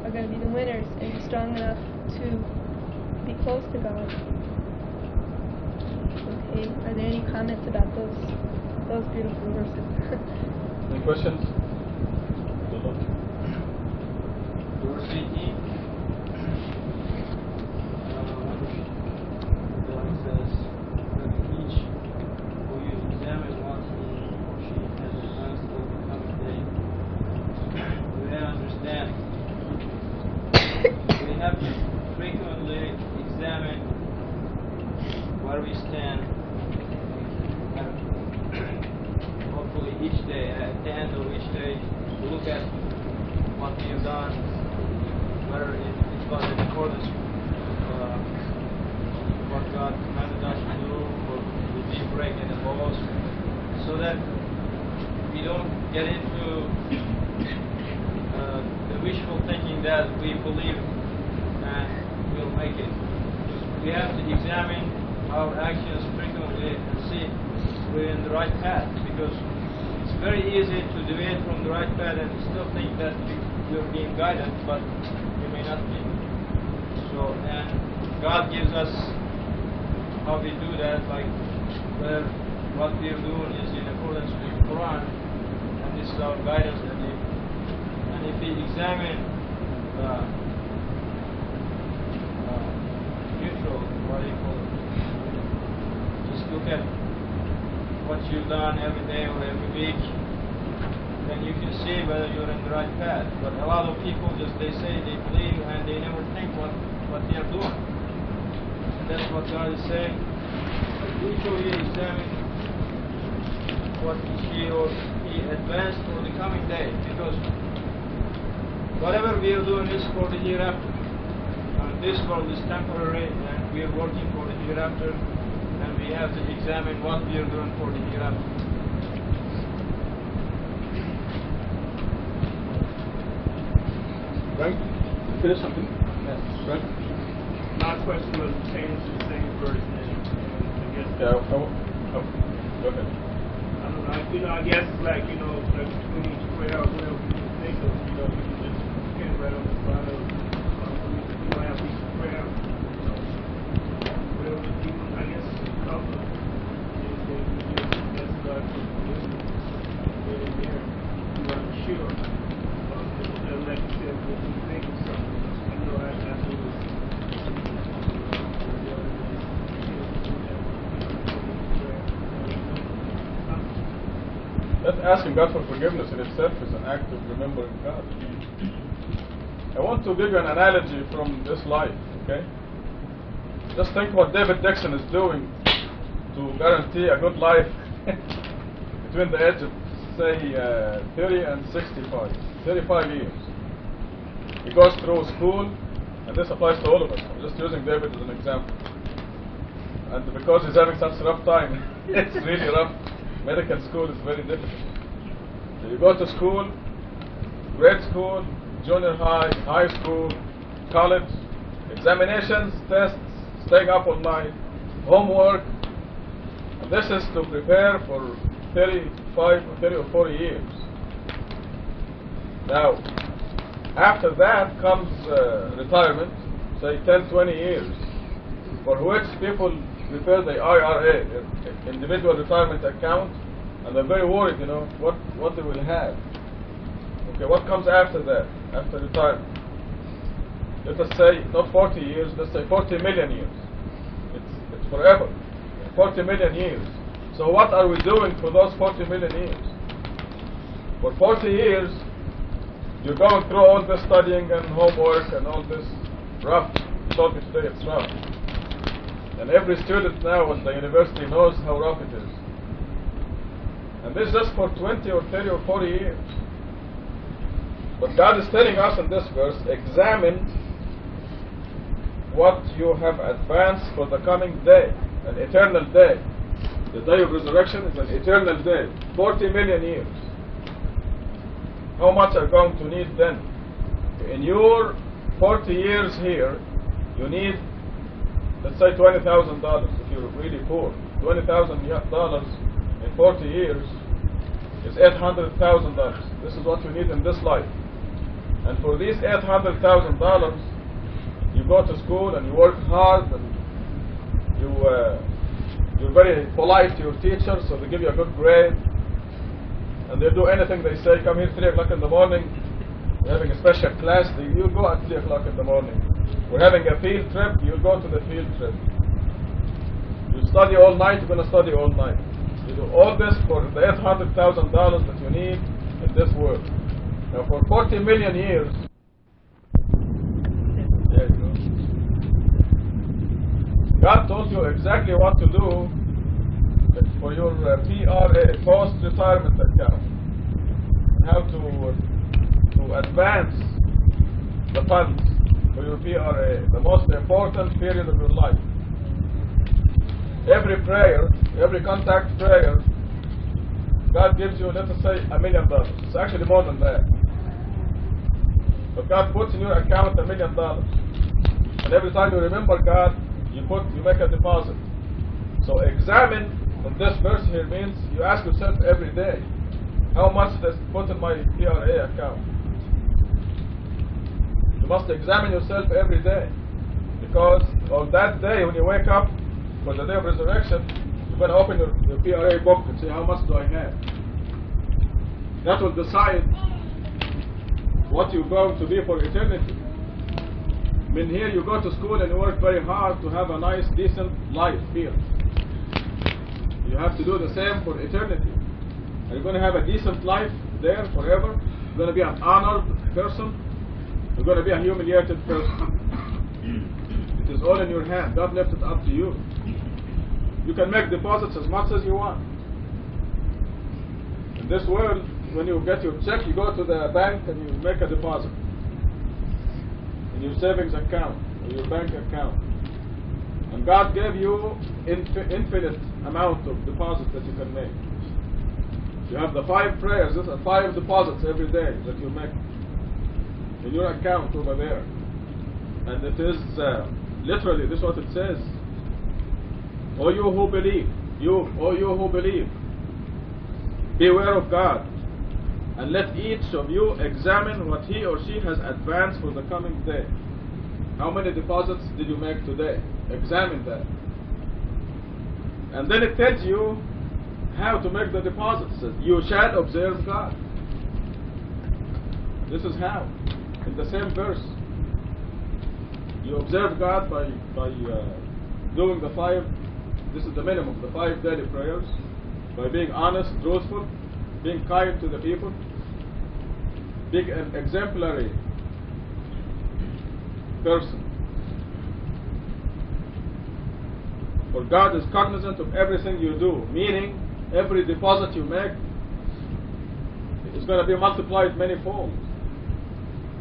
are going to be the winners and be strong enough to be close to God. Okay, are there any comments about those beautiful verses? Any questions? Verse 18. God says that each will you examine what he or she has advanced for the coming day. We understand. We have to frequently examine where we stand. And hopefully each day, at the end of each day, look at what we have done, whether it was in accordance with what God commanded us to do, or did we break any laws, so that we don't get into the wishful thinking that we believe and we'll make it. We have to examine our actions frequently and see if we're in the right path, because it's very easy to deviate from the right path and still think that we're being guided, but we may not be. So, and God gives us how we do that, like where what we are doing is in accordance with the Quran, and this is our guidance. And if we examine neutral, what do you call it? Just look at what you've done every day or every week, then you can see whether you're in the right path. But a lot of people they say they believe and they never think what they are doing. And that's what God is saying. Each of you examine what she or he advanced for the coming day, because whatever we are doing is for the hereafter. And this world is temporary, and we are working for the hereafter, and we have to examine what we are doing for the hereafter. Frank, you finish something? Yes. Frank? My question was pertaining to the same verse, and I guess. Yeah, go ahead. I don't know. I guess it's like, like when you pray out, whatever you can think of, you can just pin right on the spot of, you don't have to pray out. Whatever you, I guess, cover is that you just ask God for forgiveness. And there, you are sure. Like you said, when you think of something, afterwards. That asking God for forgiveness in itself is an act of remembering God. I want to give you an analogy from this life, okay? Just think what David Dixon is doing to guarantee a good life between the age of, say, 30 and 65, 35 years. He goes through school, and this applies to all of us. I'm just using David as an example. And because he's having such a rough time, it's really rough. Medical school is very difficult. So you go to school, grade school, junior high, high school, college, examinations, tests, staying up all night, homework. And this is to prepare for 35 or 30 or 40 years. Now, after that comes retirement, say 10, 20 years, for which people prepare the IRA, individual retirement account, and they're very worried, what they will have. Okay, what comes after that, after retirement? Let us say, not 40 years, let's say 40 million years. It's forever. 40 million years. So what are we doing for those 40 million years? For 40 years, you're going through all this studying and homework and all this rough. You told me today it's rough. And every student now at the university knows how rough it is. And this is just for 20 or 30 or 40 years. But God is telling us in this verse, examine what you have advanced for the coming day, an eternal day. The day of resurrection is an eternal day, 40 million years. How much are you going to need then? In your 40 years here, you need, let's say, $20,000 if you're really poor. $20,000 in 40 years is $800,000. This is what you need in this life. And for these $800,000, you go to school and you work hard and you're very polite to your teachers, so they give you a good grade. And they do anything they say. Come here 3 o'clock in the morning. We're having a special class. You go at 3 o'clock in the morning. We're having a field trip. You go to the field trip. You study all night. You're going to study all night. You do all this for the $800,000 that you need in this world. Now, for 40 million years, there you go. God told you exactly what to do for your PRA, post-retirement account, and how to advance the funds for your PRA, the most important period of your life. Every prayer, every contact prayer, God gives you, let us say, $1 million. It's actually more than that. But God puts in your account $1 million. And every time you remember God, you make a deposit. So examine, in this verse here means you ask yourself every day, how much does put in my PRA account? You must examine yourself every day, because on that day when you wake up for the day of resurrection, you're going to open your PRA book and say, how much do I have? That will decide what you're going to be for eternity. I mean, here you go to school and you work very hard to have a nice, decent life here. You have to do the same for eternity. Are you going to have a decent life there forever? You're going to be an honored person? You're going to be a humiliated person? It is all in your hand. God left it up to you. You can make deposits as much as you want. In this world, when you get your check, you go to the bank and you make a deposit in your savings account or your bank account. And God gave you infinite amount of deposits that you can make. You have the 5 prayers, these are 5 deposits every day that you make in your account over there. And it is literally, this is what it says. O you who believe, beware of God, and let each of you examine what he or she has advanced for the coming day. How many deposits did you make today? Examine that. And then it tells you how to make the deposits. It says, you shall observe God. This is how. In the same verse. You observe God by doing the 5, this is the minimum, the 5 daily prayers, by being honest, truthful, being kind to the people, being an exemplary person. For God is cognizant of everything you do, meaning every deposit you make is going to be multiplied many-fold,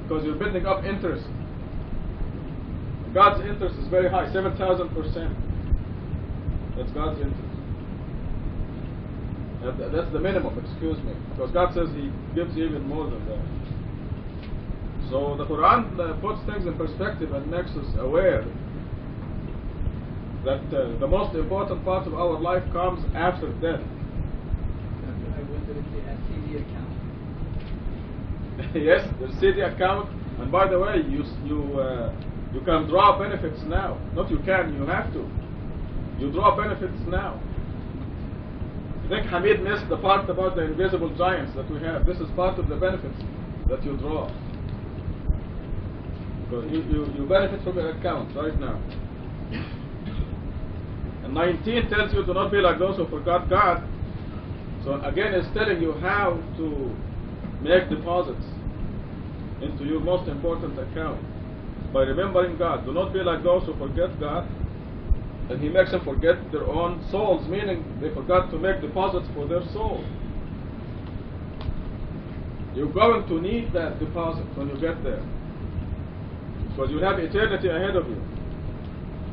because you're building up interest. God's interest is very high, 7,000%. That's God's interest. That's the minimum, excuse me, because God says He gives even more than that. So the Quran puts things in perspective and makes us aware that the most important part of our life comes after death. I wonder if they have CD account. Yes, there's CD account, and by the way, you can draw benefits now. Not you can, you have to. You draw benefits now. I think Hamid missed the part about the invisible giants that we have. This is part of the benefits that you draw. So you benefit from your account right now. And 19 tells you to not be like those who forgot God. So again, it's telling you how to make deposits into your most important account by remembering God. Do not be like those who forget God, and He makes them forget their own souls, meaning they forgot to make deposits for their soul. You're going to need that deposit when you get there, because you have eternity ahead of you.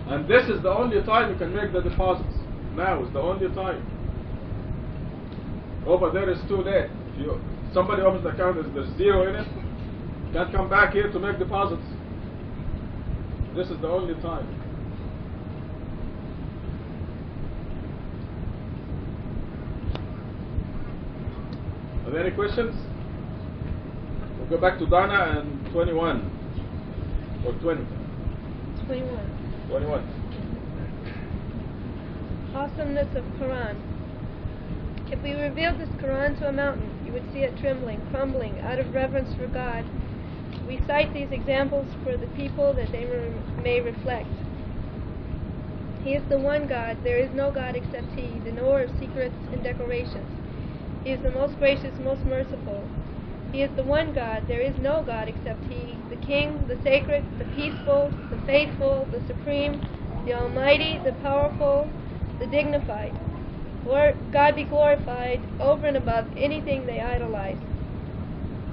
And this is the only time you can make the deposits. Now is the only time. Over there is too late. If somebody opens the account, there's zero in it, can't come back here to make deposits. This is the only time. Are there any questions? We'll go back to Dana and 21 or 20. 21. 21. Awesomeness of Quran. If we revealed this Quran to a mountain, you would see it trembling, crumbling, out of reverence for God. We cite these examples for the people that they may reflect. He is the one God. There is no God except He, the knower of secrets and declarations. He is the most gracious, most merciful. He is the one God. There is no God except He, the King, the sacred, the peaceful, the faithful, the supreme, the almighty, the powerful, the dignified. Lord, God be glorified over and above anything they idolize.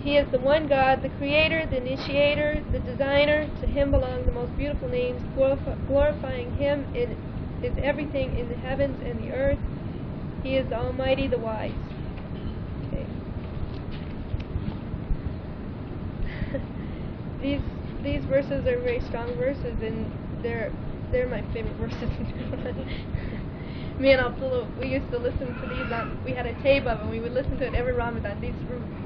He is the one God, the creator, the initiator, the designer. To Him belong the most beautiful names. Glorifying Him is everything in the heavens and the earth. He is the almighty, the wise. Okay. These verses are very strong verses, and they're my favorite verses in the Quran. Me and Abdullah, we used to listen to these we had a tape of them, we would listen to it every Ramadan. These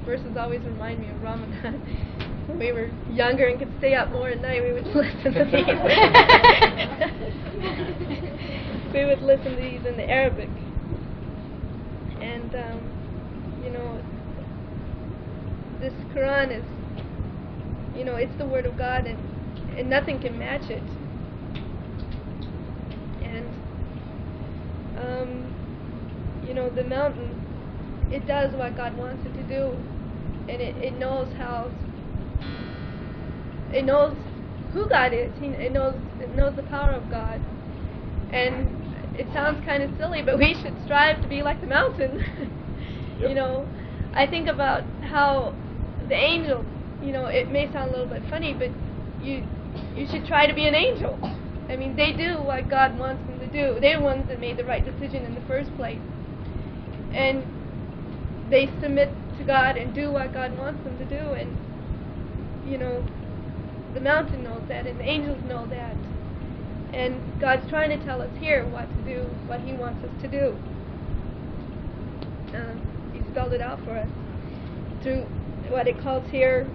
verses always remind me of Ramadan. When we were younger and could stay up more at night, we would listen to these. We would listen to these in the Arabic. And, this Quran is, it's the Word of God, and nothing can match it. And the mountain, it does what God wants it to do, and it knows it knows who God is. It knows the power of God, and it sounds kind of silly, but we should strive to be like the mountain. Yep. I think about how the angels, it may sound a little bit funny, but you should try to be an angel. I mean, they do what God wants them to do. They're the ones that made the right decision in the first place. And they submit to God and do what God wants them to do. And, the mountain knows that, and the angels know that. And God's trying to tell us here what to do, what He wants us to do. He spelled it out for us through what it calls here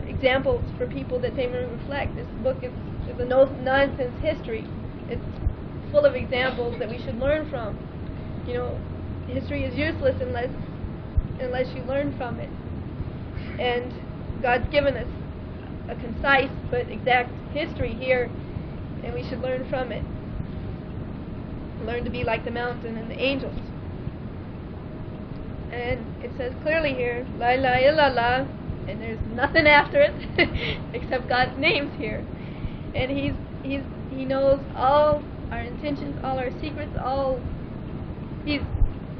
examples for people that they may reflect. This book is a no-nonsense history. It's full of examples that we should learn from. History is useless unless you learn from it. And God's given us a concise but exact history here, and we should learn from it. Learn to be like the mountain and the angels. And it says clearly here, La ilaha illallah, and there's nothing after it except God's names here. And He knows all our intentions, all our secrets, He's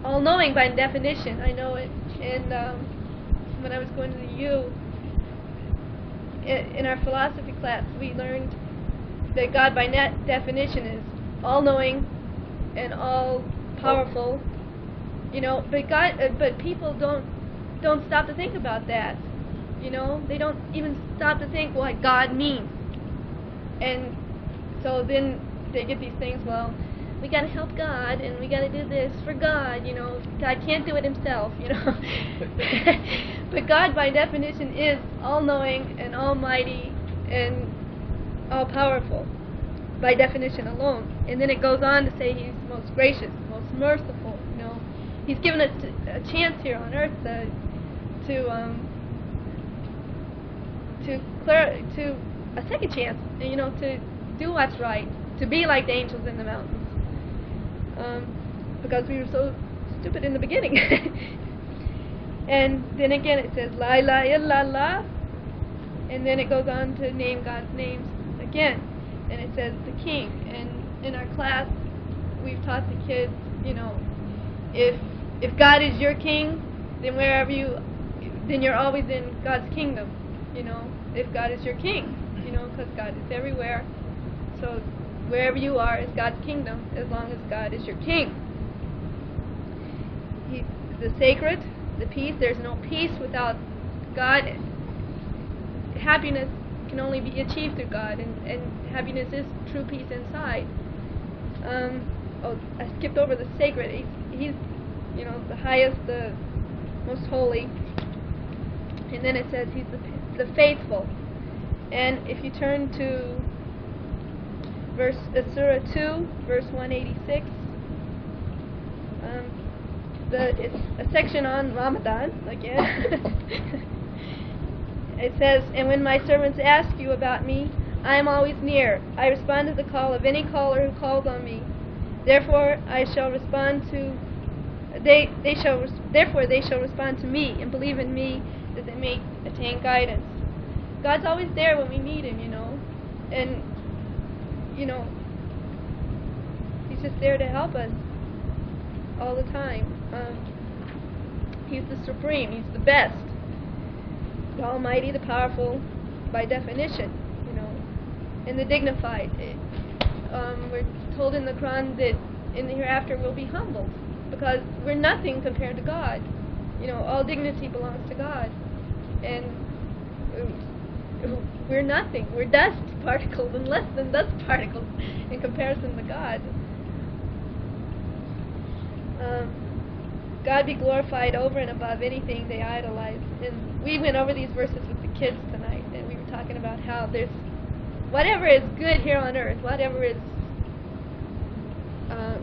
all-knowing by definition. I know it. And when I was going to the U, in our philosophy class, we learned that God by definition is all-knowing and all-powerful. But people don't stop to think about that. They don't even stop to think what God means. And so then they get these things, well, we got to help God, and we got to do this for God, God can't do it Himself, But God by definition is all-knowing and almighty and all-powerful by definition alone. And then it goes on to say He's most gracious, most merciful, He's given us a chance here on earth to a second chance, to do what's right, to be like the angels in the mountains, because we were so stupid in the beginning. And then again it says La ilaha illallah, and then it goes on to name God's names again, and it says the King. And in our class we've taught the kids, if God is your king, then then you're always in God's kingdom. If God is your king, because God is everywhere. So wherever you are is God's kingdom, as long as God is your king. The sacred, the peace, there's no peace without God. Happiness can only be achieved through God, and happiness is true peace inside. I skipped over the sacred. He's the highest, the most holy. And then it says he's the faithful. And if you turn to Surah 2, verse 186, it's a section on Ramadan again. It says, "And when my servants ask you about me, I am always near. I respond to the call of any caller who calls on me. Therefore I shall respond to therefore they shall respond to me and believe in me, that they may attain guidance." God's always there when we need him, and he's just there to help us all the time. He's the supreme, he's the best, the almighty, the powerful by definition, and the dignified. We're told in the Quran that in the hereafter we'll be humbled because we're nothing compared to God. All dignity belongs to God, and we're nothing. We're dust particles and less than dust particles in comparison to God. God be glorified over and above anything they idolize. And we went over these verses with the kids tonight, and we were talking about how there's whatever is good here on earth, whatever is,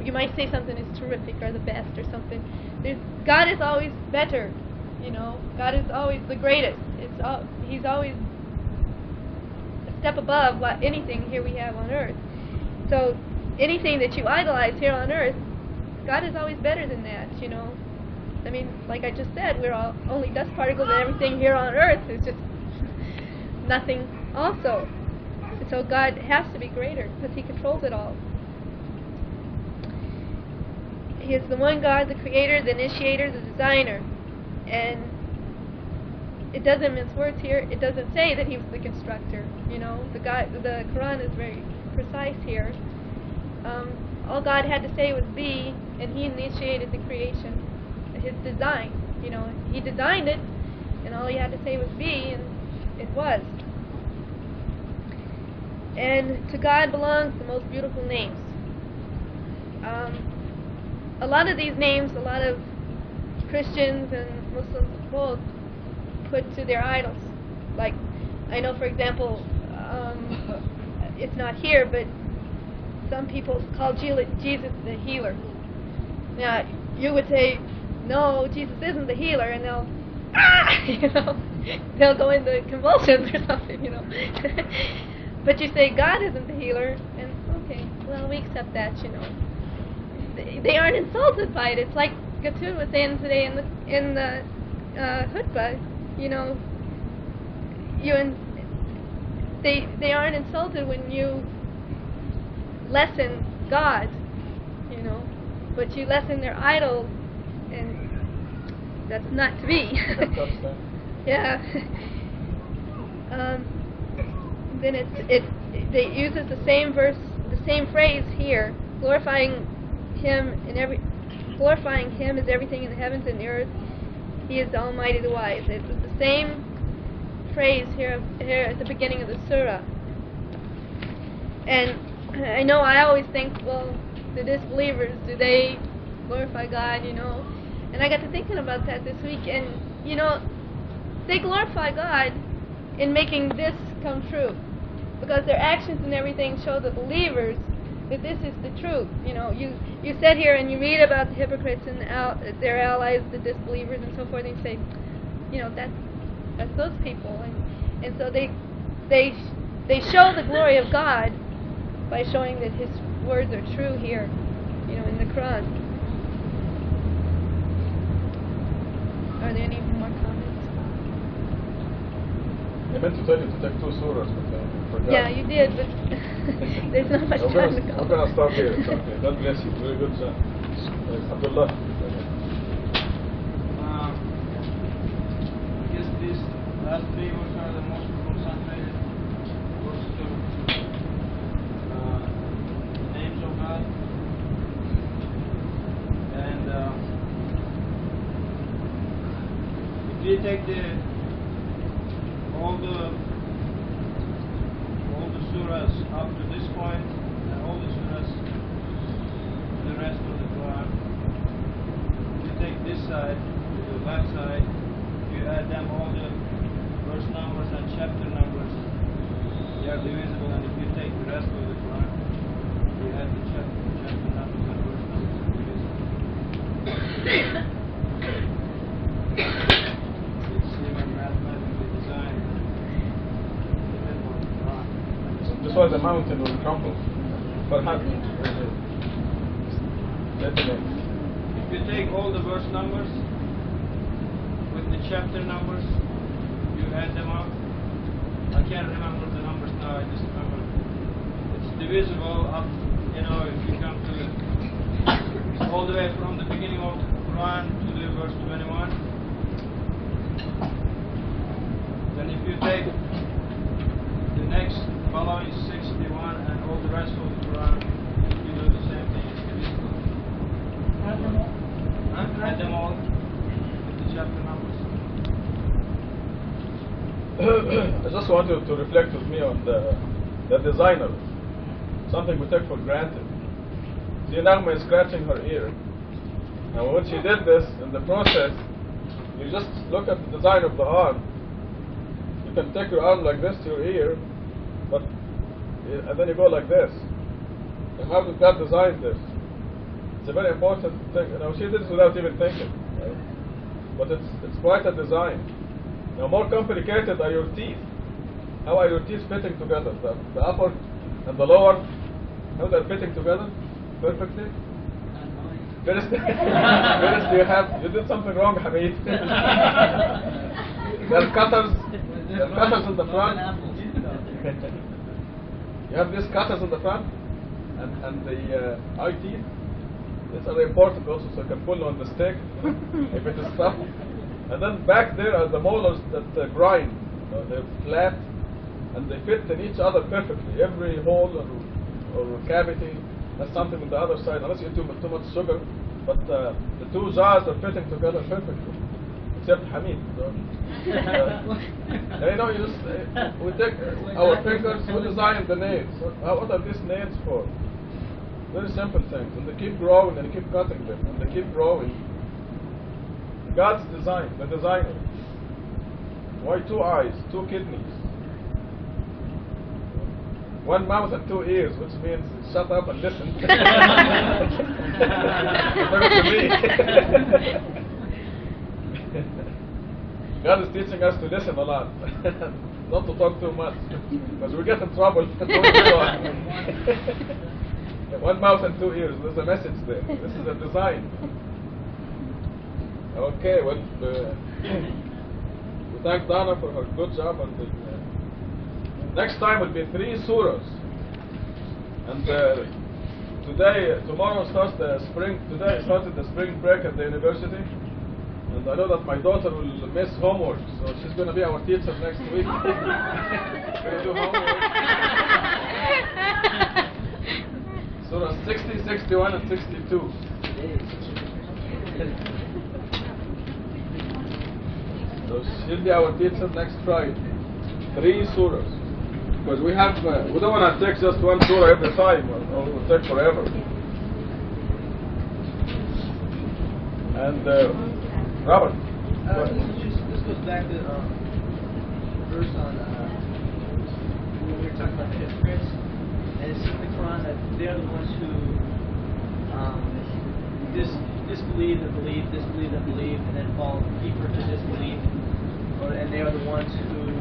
you might say something is terrific or the best or something. God is always better, God is always the greatest. He's always a step above anything here we have on earth. So anything that you idolize here on earth, God is always better than that, I mean, like I just said, we're all only dust particles, and everything here on earth is just nothing also. And so God has to be greater because he controls it all. He is the one God, the creator, the initiator, the designer. And it doesn't mince words here. It doesn't say that he was the constructor. The Quran is very precise here. All God had to say was be, and he initiated the creation, his design. He designed it, and all he had to say was be, and it was. And to God belongs the most beautiful names. A lot of these names, a lot of Christians and Muslims both put to their idols. Like, I know, for example, it's not here, but some people call Jesus the healer. Now, you would say, no, Jesus isn't the healer, and they'll go into convulsions or something, But you say God isn't the healer, and okay, well, we accept that, They aren't insulted by it. It's like Gatun was saying today in the khutbah, they aren't insulted when you lessen God, but you lessen their idols, and that's not to be. Yeah. Then it uses the same verse, the same phrase here, glorifying him is everything in the heavens and the earth. He is the Almighty, the Wise. It's the same phrase here at the beginning of the surah. And I know I always think, well, the disbelievers, do they glorify God, And I got to thinking about that this week, and, they glorify God in making this come true. Because their actions and everything show the believers that this is the truth. You sit here and you read about the hypocrites and their allies, the disbelievers and so forth, and you say, that's those people. And so they show the glory of God by showing that his words are true here, in the Quran. Are there any more comments? I meant to tell you to take 2 surahs, but I forgot. Yeah, you did, but there's not much time to go. I'm going to stop here. It's okay. God bless you. Very good, sir. Abdullah. I guess these last 3 words are the most concentrated words to if you take all the surahs up to this point, and all the surahs, the rest of the Quran, you take this side to the left side, you add them all the verse numbers and chapter numbers, they are divisible, and if you take the rest of the Quran, you add the chapter numbers and verse numbers are divisible. It's even mathematically designed. This was a mountain will crumble. Perhaps. If you take all the verse numbers with the chapter numbers, you add them up. I can't remember the numbers now, I just remember it's divisible up, if you come to all the way from the beginning of the Quran to the verse 21. Then if you take the next following 61 and all the rest of the Quran, you do the same thing, it's divisible. Add them all. Add them all with the chapter numbers. I just want you to reflect with me on the designer, something we take for granted. See, Nagma is scratching her ear. And when she did this, in the process, you just look at the design of the arm. You can take your arm like this to your ear, and then you go like this. And how did God design this? It's a very important thing. She did this without even thinking. Right? But it's quite a design. Now, more complicated are your teeth. How are your teeth fitting together? The upper and the lower, how they're fitting together perfectly? First, you did something wrong, Hamid. There are cutters in the front. You have these cutters in the front and the eye teeth. These are important also, so you can pull on the stick if it is tough. And then back there are the molars that grind. They're flat and they fit in each other perfectly. Every hole or cavity has something on the other side, unless you eat too much sugar. But the two jaws are fitting together perfectly, except Hamid. We take our fingers, we design the nails. What are these nails for? Very simple things. And they keep growing and they keep cutting them and they keep growing. God's design, the designer. Why 2 eyes, 2 kidneys, 1 mouth and 2 ears, which means shut up and listen. To me. God is teaching us to listen a lot, not to talk too much, because we get in trouble. 1 mouth and 2 ears, there's a message there. This is a design. Okay, well, we thank Dana for her good job. And next time will be 3 surahs. And tomorrow starts today started the spring break at the university. And I know that my daughter will miss homework, so she's going to be our teacher next week. Going to do homework. Surah 60, 61, and 62. So she'll be our teacher next Friday. 3 surahs. Because we don't want to take just 1 surah every time, or it will take forever. And Robert. This goes back to the verse on when we were talking about the hypocrites. And it's in the Quran that they're the ones who disbelieve and believe, disbelieve and believe, and then fall deeper to disbelief. And they are the ones who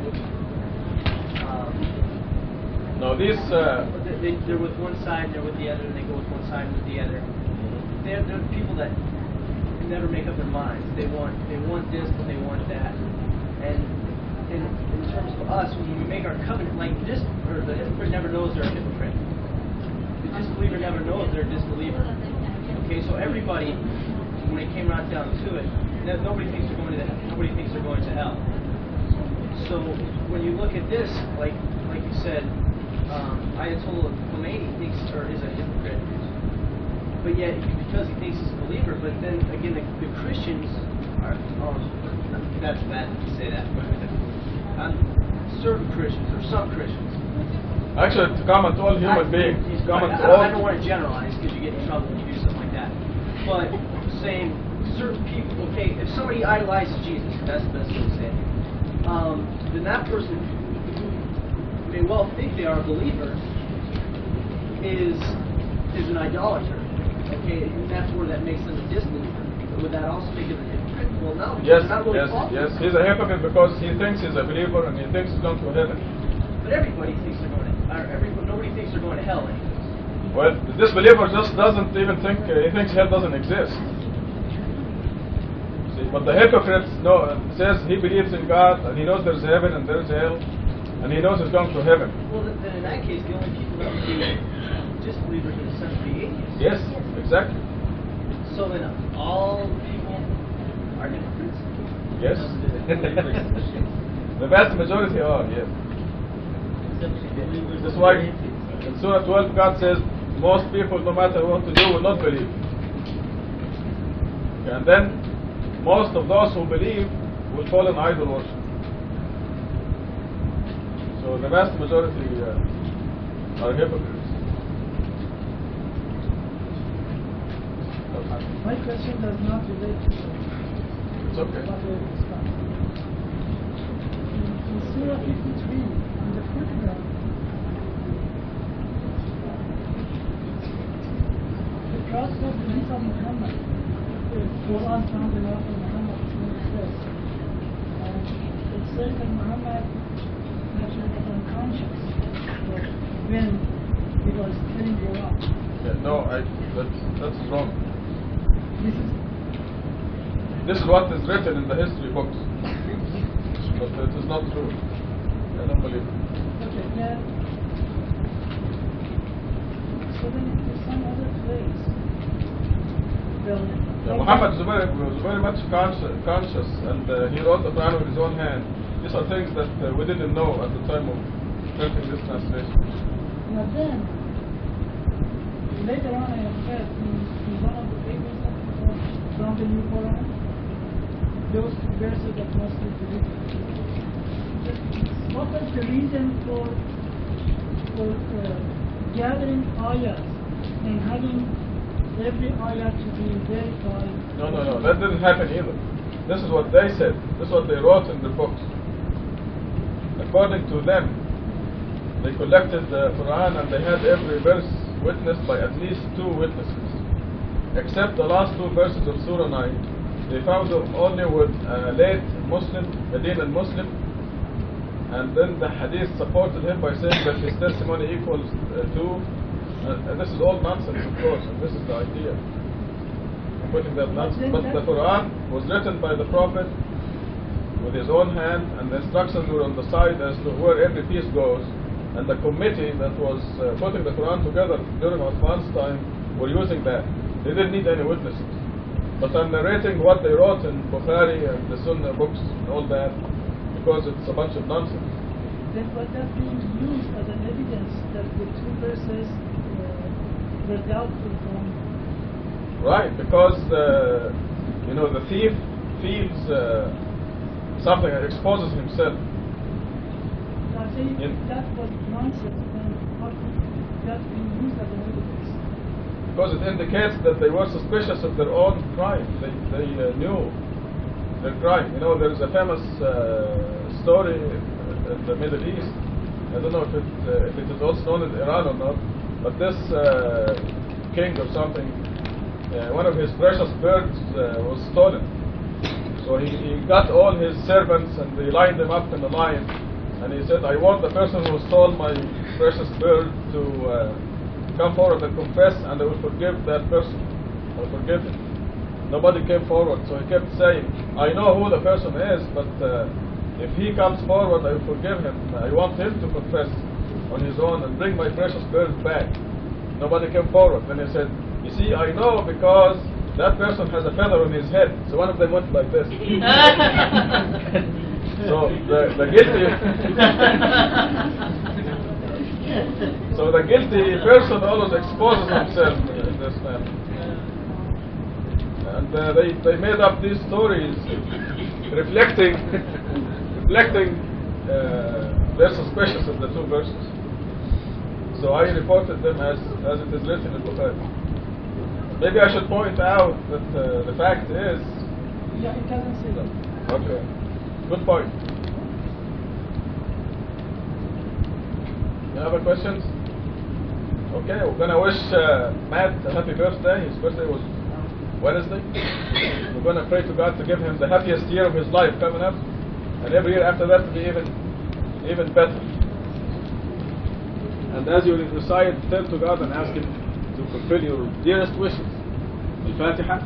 no, these they're with one side and they're with the other, and they go with one side and with the other. They're people that never make up their minds. They want this, but they want that. And in terms of us, when we make our covenant, like the hypocrite never knows they're a hypocrite. The disbeliever never knows they're a disbeliever. Okay, so everybody, when it came right down to it, nobody thinks they're going to nobody thinks they're going to hell. So when you look at this, like you said, Ayatollah Khomeini is a hypocrite. But yet, because he thinks he's a believer, but then again, the Christians are, that's bad to say that. Certain Christians or some Christians. Actually, it's common to all human beings. It's common to all. I don't want to generalize because you get in trouble when you do something like that. But saying certain people, okay, if somebody idolizes Jesus, that's the best way to say it, then that person who may well think they are a believer is an idolater. Okay, and that's where that makes them a disbeliever. Would that also make them a hypocrite? Well, no. Yes, not really yes. He's a hypocrite because he thinks he's a believer and he thinks he's going to heaven. But everybody thinks they're going to. Nobody thinks they're going to hell anyway. Well, this believer just doesn't even think, he thinks hell doesn't exist. See, but the hypocrite says he believes in God and he knows there's heaven and there's hell and he knows he's going to heaven. Well, then in that case, the only people that would be disbelievers are essentially atheists. Yes, exactly. So then all people are hypocrites? Yes. The vast majority are, yes. That's why in Surah 12 God says most people, no matter what to do, will not believe. Okay, and then most of those who believe will fall in idol worship. So the vast majority are hypocrites. My question does not relate to that. It's okay. But it's fine. In Surah 53, on the footnote, the trust of belief of Muhammad, the Quran found in of Muhammad says, and it says that Muhammad actually was unconscious when he was telling the Quran. Yeah, no, that's wrong. This is what is written in the history books, but it is not true. I don't believe it. okay, then. So then there's some other place. Yeah, Muhammad was very much conscious and he wrote the Quran with his own hand. These are things that we didn't know at the time of printing this translation. Now then, later on I have read in one of the papers from the New Quran, those two verses that must be deleted. What was the reason for gathering ayahs and having every ayah to be verified? No, that didn't happen either. This is what they said. This is what they wrote in the books. According to them, they collected the Quran and they had every verse witnessed by at least 2 witnesses. Except the last 2 verses of Surah 9, they found them only with a late Muslim, Medinan Muslim, and then the hadith supported him by saying that his testimony equals 2. And this is all nonsense, of course, and this is the idea of putting that nonsense. But the Quran was written by the Prophet with his own hand, and the instructions were on the side as to where every piece goes. And the committee that was putting the Quran together during Uthman's time were using that. They didn't need any witnesses. But I'm narrating what they wrote in Bukhari and the Sunnah books and all that because it's a bunch of nonsense. Then was that being used as an evidence that the 2 verses were doubtful from? Right, because the thief feels something that exposes himself. Now, say that was nonsense, then how could that be used as an evidence? Because it indicates that they were suspicious of their own crime. They knew their crime. There is a famous story in the Middle East. I don't know if it is also known in Iran or not, but this king or something, one of his precious birds was stolen. So he got all his servants and they lined them up in a line, and he said, I want the person who stole my precious bird to come forward and confess, and I will forgive that person. I will forgive him. Nobody came forward, so he kept saying, I know who the person is, but if he comes forward, I will forgive him. I want him to confess on his own and bring my precious bird back. Nobody came forward. Then he said, you see, I know because that person has a feather on his head. So one of them went like this. So the guilty so the guilty person always exposes himself in this manner. And they made up these stories reflecting their suspicions of the two verses. So I reported them as it is written in Bukhari. Maybe I should point out that the fact is. Yeah, it doesn't say that. Okay, good point. Any other questions? Okay, we're gonna wish Matt a happy birthday. His birthday was Wednesday. We're gonna pray to God to give him the happiest year of his life coming up, and every year after that to be even better. And as you recite, turn to God and ask Him to fulfill your dearest wishes. الفاتحة.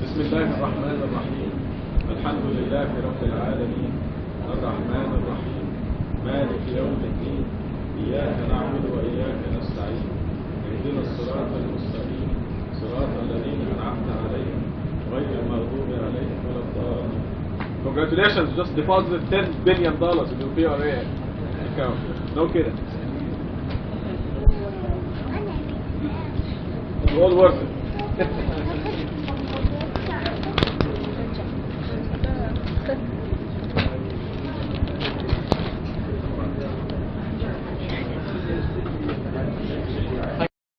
بسم الله الرحمن الرحيم. الحمد لله رب العالمين. الرحمن الرحيم. مالك يوم الدين. إياك نعبد وإياك نستعين. اهدنا الصراط المستقيم. صراط الذين أنعمت عليهم غير المغضوب عليهم ولا الضالين. Congratulations, you just deposited $10 billion in your PRA account. No kidding. It's all worth it.